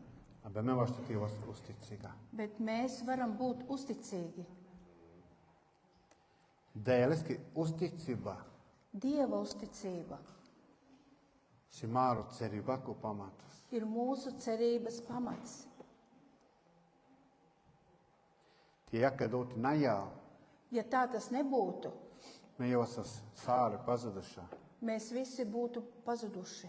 bet me var štitījos uzticīga. bet mēs varam būt uzticīgi. Dēliski uzticība, Dieva uzticība si māru cerībaku pamatus. ir mūsu cerības pamats. Tie jākadoti najā, Ja tā tas nebūtu, me jau esas sāri pazudušā. mēs visi būtu pazuduši.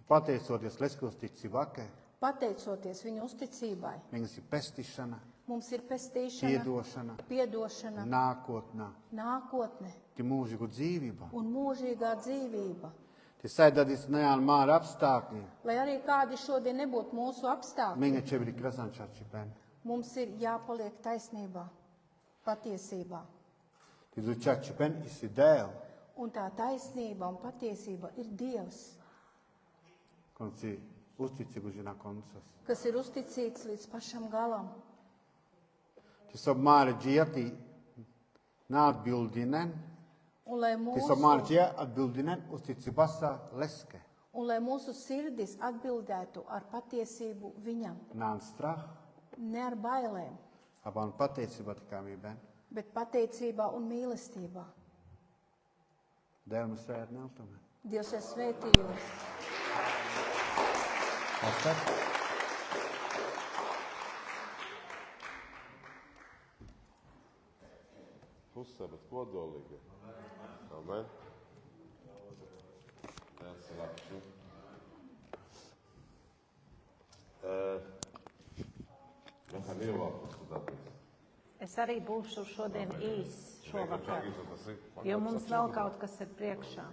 Pateicoties leskusticībake, Pateicoties viņa uzticībai, viņas ir pestīšana, mums ir pestīšana, piedošana, piedošana, nākotnē, nākotne tie mūžīgu dzīvība. un mūžīgā dzīvība. Tie saidādīs nejāli māri apstākļi, Lai arī kādi šodien nebūtu mūsu apstākļi, minga čebri krasančāči pen. mums ir jāpaliek taisnībā, patiesībā. Tie dučāči pen isi dēl, Un tā taisnība un patiesība ir Dievs, kon si uzticīgu žina koncas. kas ir uzticīgs līdz pašam galam. Tie sob māri džieti neatbildinen, Un lai tie sob māri mūsu, džie atbildinen uzticībasa leske. un lai mūsu sirdis atbildētu ar patiesību viņam, Nān strah, ne ar bailēm, aban pateicība tikai mī ben. bet pateicībā un mīlestībā. Dēl mēs svērt neltumen. Dievs ir svētījums. Pastāv? Plus klusē, bet kodolīgi. Amen. Tas ir labi. Mēs arī ievēlēt paskatāties. Es arī būšu šodien šovakar, jo mums vēl kaut kas ir priekšā.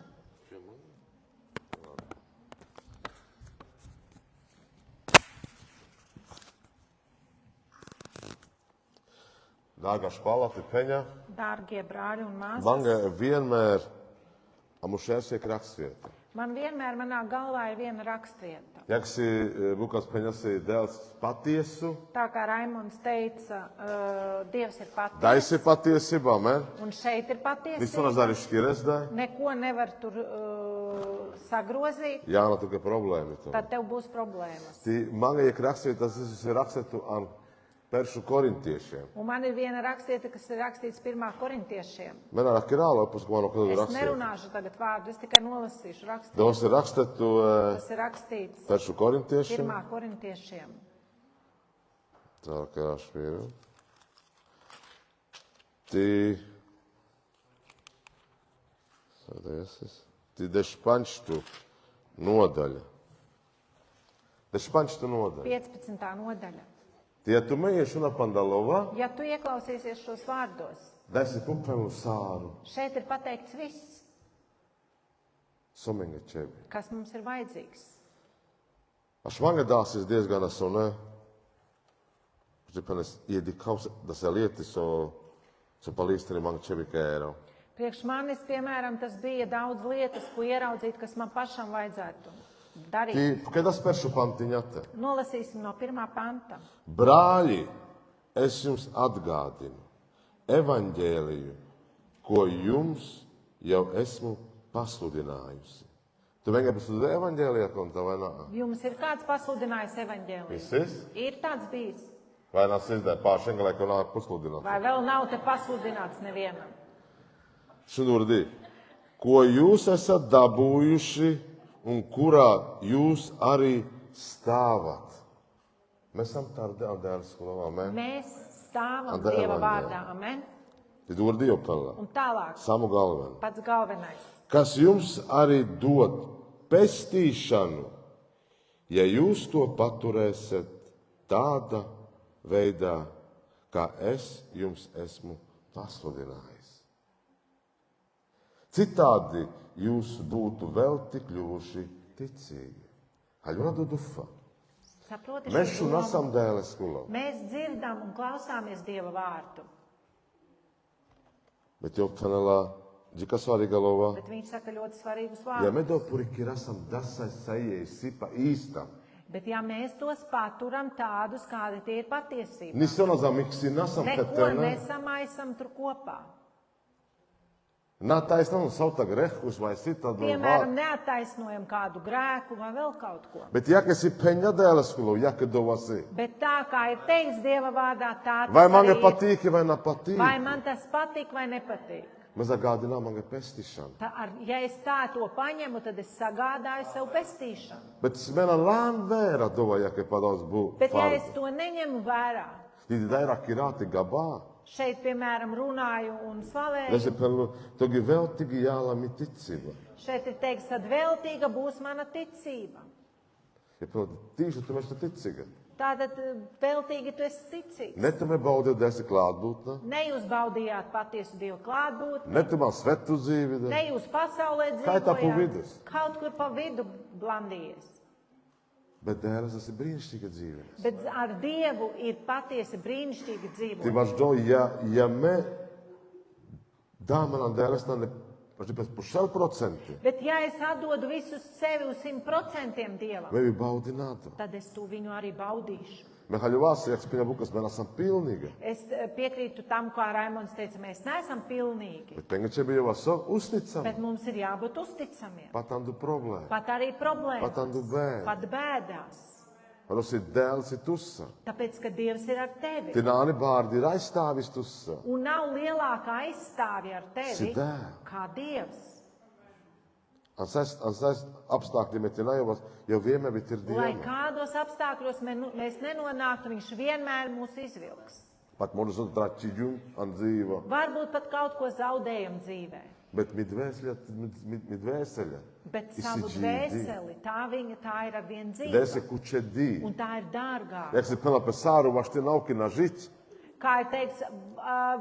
Dārgā špalati Peņa, Dārgie brāļi un māsas, man vienmēr amušēsiek rakstvieta. man vienmēr manā galvā ir viena rakstvieta. Jak si Lukas Peņa si dēls patiesu, Tā kā Raimonds teica, Dievs ir da patiesa, si patiesībā, amen. un šeit ir Nisu patiesība. nazariški rezdai. Neko nevar tur sagrozīt, Jāna tikai problēma. tad tev būs problēmas. Ti man iek rakstvieta, tas ir rakstetu an peršu korintiešiem. Un man ir viena rakstieta, kas ir rakstīts 1. korintiešiem. Mena rakirāla opus, ko man okadu Es rakstvieta. nerunāšu tagad vārdu, es tikai nolasīšu rakstītu. Dos ir rakstetu Tas ir rakstīts peršu korintiešiem. 1. korintiešiem. Tā kā švīru. Ti... Sādēsis. Ti dešpančtu nodaļa. Dešpančtu nodaļa. 15. nodaļa. Tie tu mējies una pandalova, Ja tu ieklausīsies šos vārdos, desi pupemu sāru, šeit ir pateikts viss, somenga čebi. kas mums ir vajadzīgs. Aš manga dāsis diezgan asone, žipanes iedikaus dasa lieti so palīstini manga čebi kēro. Priekš manis, piemēram, tas bija daudz lietas, ko ieraudzīt, kas man pašam vajadzētu darīt. Ti, kedas peršu pantiņate? Nolasīsim no 1. panta. Brāļi, es jums atgādinu evaņģēliju, ko jums jau esmu pasludinājusi. Tu vienkārši pasludināji evaņģēlijā, konta vai nā? Jums ir kāds pasludinājis evaņģēliju? Visis? Ir tāds bijis. Vai nā sizdē pārši engalē, ko nā pasludināt? Vai vēl nav te pasludināts nevienam? Šudurdi, ko jūs esat dabūjuši un kurā jūs arī stāvat. Mēs esam tādā dēļ skolā, amen. Mēs stāvam Anda Dieva evaņģēliju. vārdā, amen? Ti durdi jau pelā. Un tālāk, Samu galvenu. pats galvenais. Kas jums arī dod pestīšanu, ja jūs to paturēsiet tāda veidā, kā es jums esmu pasludinājis. Citādi jūs būtu vēl tik kļuvuši ticīgi. Haļona dufa. Saproti Mēs šo šo domu? nasam dēles skolā. Mēs dzirdam un klausāmies Dieva vārdu, Bet jau panelā, džika svarīga lova. bet viņš saka ļoti svarīgus Ja vārdus. me do puriki rasam dasai sajēji sipa īstam. Bet ja mēs tos paturam tādus, kādi tie ir patiesībā, Nisona za miksi nasam neko tetene. nesamaisam tur kopā. Nā taisnām sauta grehus vai citādi. Piemēram, neattaisnojam kādu grēku vai vēl kaut ko. Bet ja kas ir peņa dēles skolu, ja kad dovasi. Bet tā kā ir teikts Dieva vārdā, tā Vai tas man arī ir. patīk, vai nepatīk? Vai man tas patīk vai nepatīk? Mēs atgādinām man pestīšanu. Ja es tā to paņemu, tad es sagādāju sev pestīšanu. Bet smēna lān vēra dova, ja kad padauz bū. Bet ja es to neņemu vērā, Tidi dairāk ir rāti gabā. šeit, piemēram, runāju un Es slavēju, pelu, togi vēl tigi jālami ticība. šeit ir teikts, tad veltīga būs mana ticība. Ja pelu, tīši tu mēs te ticīga. Tātad veltīgi tu esi ticīgs. Ne tu me baudi desi klātbūtna, Ne jūs baudījāt patiesu Dievu klātbūtni, ne tu man svetu dzīvi. ne jūs pasaulē Kā ir tā pa dzīvojāt, vidus? kaut kur pa vidu blandījies. Bet dēles tas ir brīnišķīga dzīve. Bet ar Dievu ir patiesi brīnišķīgi Ti dzīvot. vaš do, ja me dāmanām dēles tā ne, paši pēc pušel procenti, Bet ja es atdodu visu sevi uz 100% Dievam, me bi baudi nātu. tad es to viņu arī baudīšu. Me haļu vāsi, jak spiņa bukas, mēs esam pilnīgi. Es piekrītu tam, kā Raimonds teica, mēs neesam pilnīgi, Bet pengače bi jau vaso uzticam. bet mums ir jābūt uzticamiem. Patandu problēma. Pat arī problēmas, Patandu bēr. pat bēdās. Varos ir dēls ir tussa. Tāpēc, ka Dievs ir ar tevi. Ti nāni bārdi ir aizstāvis tussa. Un nav lielākā aizstāvja ar tevi Si dēl. kā Dievs. Ansais apstākļi metinājumos, jau vienmēr bet ir Lai dieva. kādos apstākļos mēs nenonāktu, viņš vienmēr mūs izvilks. Pat možda su tračiđu, an dzīva. Varbūt pat kaut ko zaudējam dzīvē. Bet mi dvēselja. Bet savu dvēseli, tā ir ar vien dzīva. Dvēse kučedī. Un tā ir dārgāka. Jak se pela pesáru, vaš te nauki na žiť. Kā ir teikts,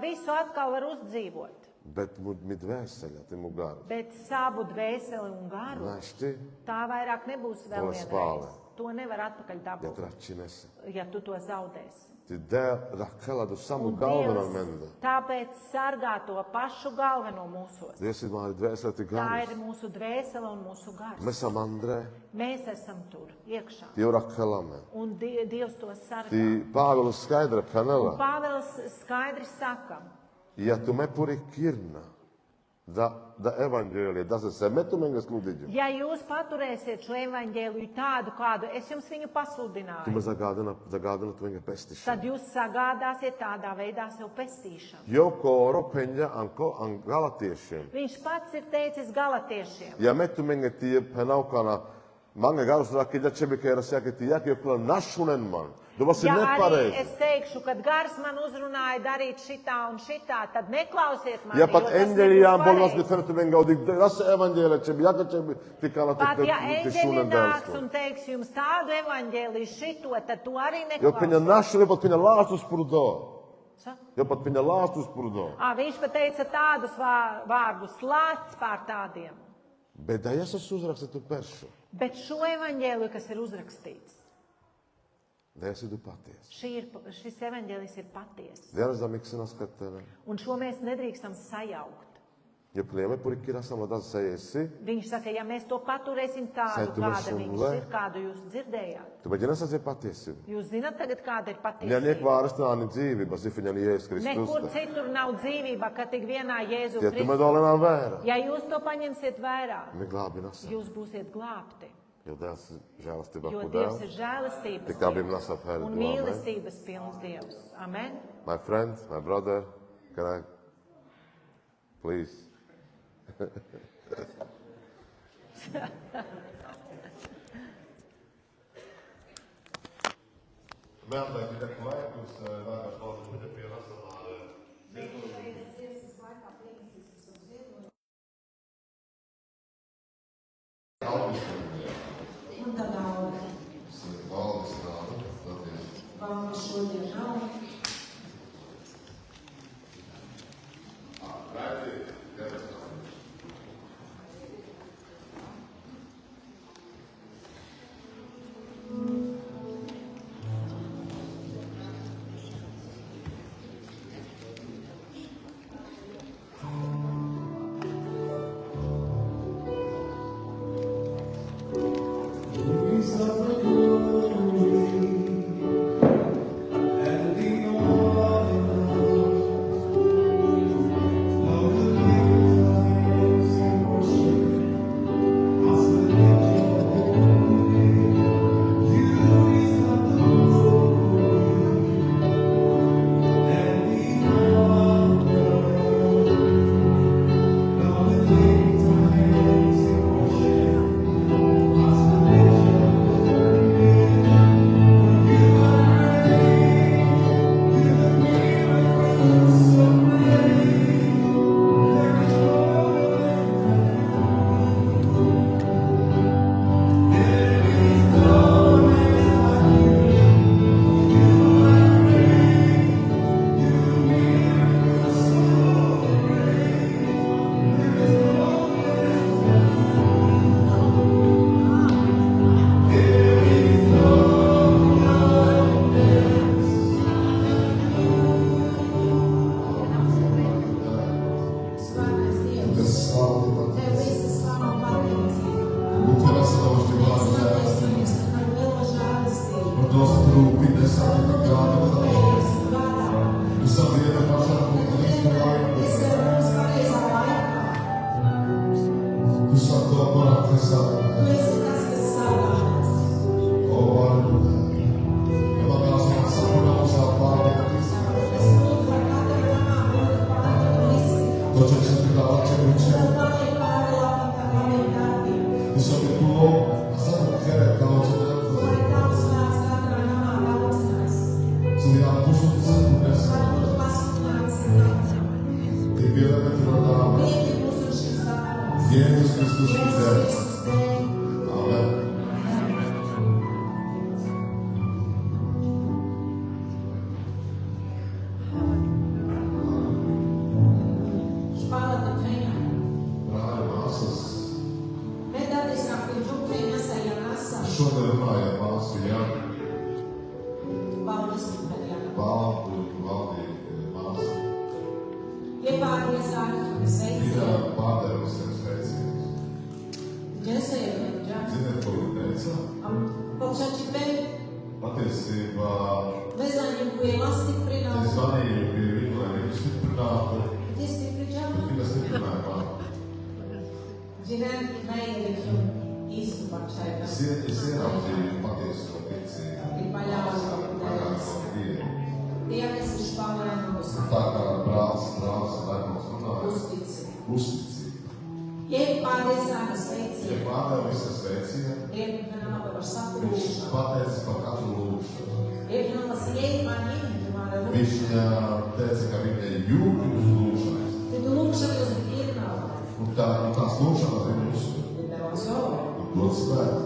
visu atkal var uzdzīvot. Bet mi dvēselja, te mu garu. Bet savu dvēseli un garu, Znaš ti, tā vairāk nebūs vēl To vienreiz. spāle. To nevar atpakaļ ja dabūt, tračinesi. ja tu to zaudēsi. Ti dēl rakala do samu Un galvenā Dievs menda. tāpēc sargā to pašu galveno mūsos. Dievs ir mani dvēseli ti Tā garus. ir mūsu dvēsele un mūsu gars. Mēs esam Andrē, Mēs esam tur iekšā. Dievu rakalame. Un Dievs to sargā. Ti Pāvils skaidra panela. Pāvils skaidri saka, Ja tu me puri kirna, da evaņģēlija, da se metu mengas ludiģu. ja jūs paturēsiet šo evaņģēliju tādu, kādu es jums viņu Tu pasludināju, me zagādina tu venga pestišana. tad jūs sagādāsiet tādā veidā sev pestīšanu. Jo koro peņa an galatiešiem. Viņš pats ir teicis galatiešiem. Ja metu menga tie penaukana, manga garus rakīļa čebikēra saka, ti jak jo kula našunen man. Dovas ir Ja arī nepareizi. es teikšu, kad gars man uzrunāja darīt šitā un šitā, tad neklausiet mani, Ja pat jo tas eņģeļijām nebūs bolvas pareizi. diferentu venga udik, rasa evaņģēlija čebi, jaka čebi, tikāna Pat ja te eņģeļi šunen nāks dēlsko. un teiks jums tādu evaņģēliju šito, tad tu arī Jo peņa neklausies. našun, jo pat peņa lāstus purdo. Sa? Jo pat peņa lāstus purdo. Viņš pat teica tādus vārdus, lāsts pār tādiem. Bet da jas es uzrakstu peršu, Bet šo evaņģēliju, kas ir uzrakstīts, da jas idu paties. šis evaņģēlijs ir patiess. Dienas da miksina skatene. Un šo mēs nedrīkstam sajaukt. Jo plijeme puri kira samo da sejesi, Viņš saka, ja mēs to paturēsim tādu, Sēdu kāda mēs viņš šunlē. ir, kādu jūs dzirdējāt. tu beģina sa patiesību. Jūs zināt tagad, kāda ir Ja niek patiesība. vāristāni dzīvība, zifiņani Jēzus Nekur Kristus. citur nav dzīvība, kā tik vienā Jēzu Ja tu me Kristu. dolenā vēra, Ja jūs to paņemsiet vērā, mi glābi nasa. jūs būsiet glābti. Jo Dievs žēlastība Jo ku Dievs dēl. ir žēlastības Tik tā bija Dievs nasa pēr un domē. mīlestības pilns Dievs. Amen. My friend, my brother, can I please? Mēlēt, ka laikus vārās valsts bude pierasamā. Un tad auga. Valdes nāda, tāties. Valga šodien nav. Svētais Dievs. Tev visa slava un pateicība. Svētais Dievs, par lielo žēlastību. Tevis vadā. Es tev mums pareizā laikā. Tu esi tas, kas sargā. Es lūdzu par katru namā būtu pārti un izskatā. Tev paliek pāri labam par labiem darbiem. Lai tavs vārds katrā namā daudzinās. Lai Kristus ir Tēvs. Amen. Hvala te Penja. Brāļi, māsas, Ne daties kā pie džukai nesajā nesā. šodien runājam māsu Jāni, Paldies, Penjana. Valdu, Valdī, māsu. Iepārdies ārkārtīgi sveicīgi. Ir pārdeva visiem sveicības. Ģesēja, Penja. Ziniet, ko viņa teica? Počači Penja. Patiesībā Nezvanīju lasti es prinātu. zvanīju pie viņu, lai viņu stiprinātu, Ti stipri bet džabu. viņa stiprināja mani. Ģinēt, neielikju īstu pačai. Es ieraudzīju patieso ticību. Ir paļāvos Pagājušo dienu. Dievs ir špālēnos. Tā kā brālis Raimons runāja, Uztici. uzticība. Iepārdies ārkārtīgi Ja sveicīgi. pārdeva visas sveicienu, Iepārdies par viņš saprūšanu. pateica par katru lūgšanu. Iepārdies iepārdies. Viņš teica, ka viņa jūg uz lūgšanas. Tad lūkšana jūs ienāk. Un tās lūgšanas viņa uzsver. Devās jau. Un dod spēku.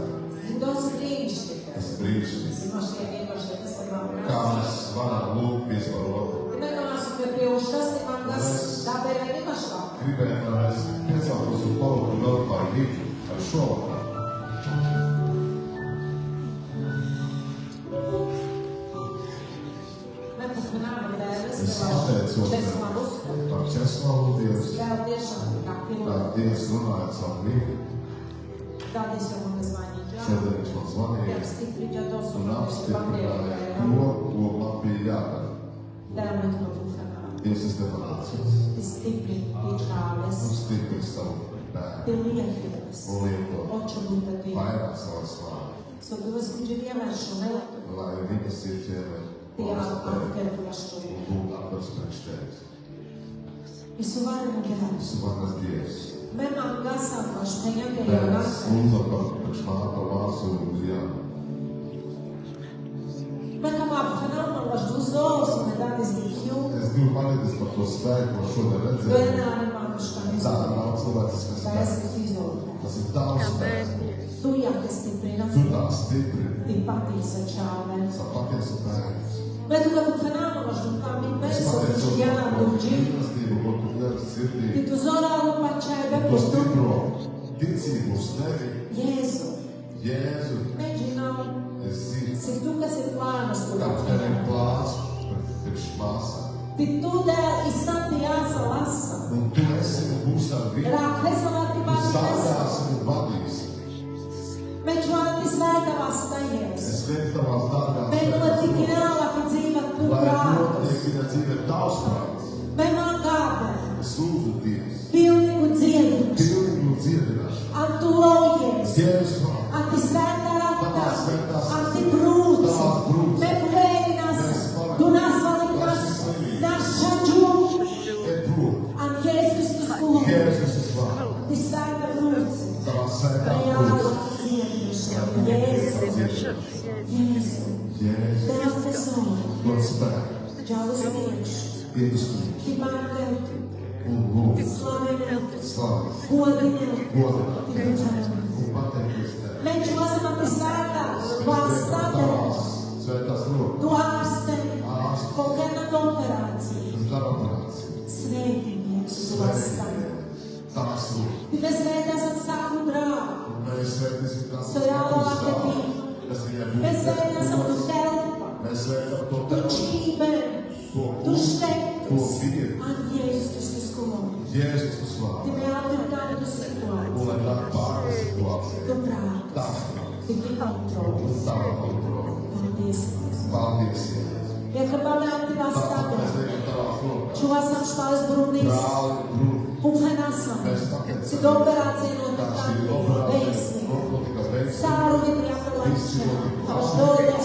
Daudz brīnišķīgi. Tas brīnišķīgi. Zinošie vienkārši tas ir man Kā mēs varam lūgt viens par otru. Nedomāsim, ka pieauguši tas ir man kas dabēja nemašā. Gribējām, lai mēs pieceltos un palūgtu vēl par viņu ar šovakar. Nepamanām dēļas. Es pateicos par Česlavu Dievs. Vēl tiešām kā Kā pilnīgi. Dievs runāja caur viņu. Tādēļ jau man zvanīja. Šodien viņš man zvanīja Tev stipri ģados un un apstiprināja to, ko man bija jādara. Tev man to būšanā. Dievs, es tev pateicos. Ti stipri piečāves. Un stipri savu Ti bērnu. lietas. Un lieto Oču būtati. vairāk savas vārdu. So Dievs viņš ir ievēršu nelatu. Lai viņas ir ķēmē Tie atkerplašu. un būt atvers priekš tevis. Visu varu un Dievs. Visu varas Dievs. Memang gasā pašu neņemtie jau Mēs gasā. lūdzam par priekš māta māsu Jānu. Bekam aphanām man vaš duzos un nedanis dīkju. Es gribu paļauties par to spēku, ko šodien redzēju. Vienāri man kaškā Tā izolē. nav cilvēciskas Tā spēks. esi izolē. Tas ir tavs spēks. Tu jākas stiprina. Tu tā stipri, Ti patīsa čāve. savu patiesu bērnu. Bet tu kādu hanām man vaš dukā min Es mēsu. pateicos Jā, par to duģi. mīlestību, ko tu liec sirdī. Ti tu zorālu pačai To bekus tu. stipro ticību uz tevi, Jēzu. Jēzu. Mēģinām. Es zinu, Cik tu, kas ir plānas tu. ka tev ir plāns priekš māsā. Ti tu dēļ izsanti jāsa lasa. Un tu esi un būsi ar viņu. Rāk nesalāti Tu pārnes. sādāsi un vadīsi. Meč vārdi svētavā stajies. Es veicu tavās dārgās Mēs notikti nevēlāk dzīvot tu lai prātus. notiek viņa dzīve tavs prāts. Mēs man gādā Es lūdzu Dievs, pilnīgu dziedināšanu. pilnīgu dziedināšanu. Antu lojies. Jēzus vārdā. Anti svētā Tavās rakta. svētās Anti brūci. Tavās brūces. Mēs vēlinas. Tu nas valikas. Naša džūša. ir prom. An Jēzus Kristus kungu. Jēzus vārdā. Anti svētā brūci. Tavās svētās Reāla brūces. dziedināšana. Jēzus. Jēzus. Jēzus. Tev tesoro. Dod spēku. Džavus priekš. Iet uz priekšu. Kibār Un lūdzu. slavenēt. Slavu. Godināt. Godināt. Godināt. Un pateikties tev. Mēs esam ap svētās. Vārds Tavās stāvēs. svētās rokas. Tu ārstē. Ārsti. Kaut kāda operācija. Un dara operāciju. Svētinieks. Tu ārstē. Tavās rokas. Tu bez svētās atsāku drāvu. Un mēs svētīsim tās Sojālo apetī. Kas viņai Bez svētās ap tu būtu. telpa. Mēs svētām to Tu tev. čībe. To Tu to štekus. vīru. An Jēzus Kristus kungu. Jēzus uz Tu vārdu. neatver tādu Un situāciju. lai tā pāri situācija. Tu prātus. Tavs Tu kontroli. un tava kontrola. Paldies. Paldies, Jēzus. Ieka pavēlti Tāpat vastādā. mēs liekam tavās rokās. Čuvasam špāles brūnīs. Brāli, brūni. Uphenasam. Mēs pateicamies. Cik operācija Tā notika šī operācija veiksmi. notika veiksmi. Sāru vidri apelēšanā. Tavs dodē.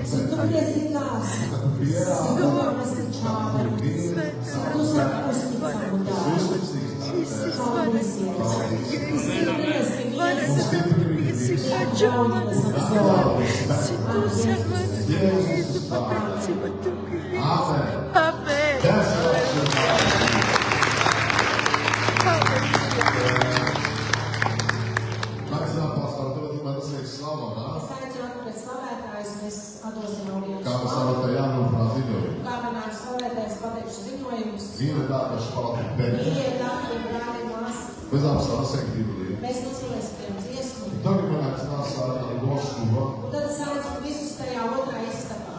Cik tu piesīkās. Kad tu pierādi, Cik tu pamesti čāve. Cik tu saki uzticamu dāvu. uzticīgs tev. Paldies, Jēzus. Izcīnījies Un viņas. stipri viņu visi. Jaunas apzorības. Jēzus uz vārdu. Amen. Tas ir atdosim audiences Kā mēs vārdu. varam jānodrošināt ziņojumu? Kā manāk slavētājs pateikšu ziņojumus. Mīļie dārgais palātas bērni, Mīļie dārgie brāļi un māsas, bez apstākļiem sēkt Bībelī. mēs noslēgsim dziesmu. Tagad man nāks noskūva, Un tad es aicinu visus tajā otrā istabā.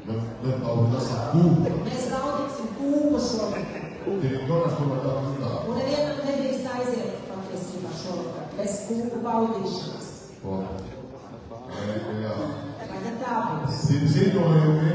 bet tas ir kūpa. Mēs gaudīsim kūpu šovakar. Ir donas, ko var tā zināt. Un nevienam nedrīkst aiziet patiesībā šovakar bez kūpu baudīšanas. Jā. Vai ne tā būs? Ziņojumi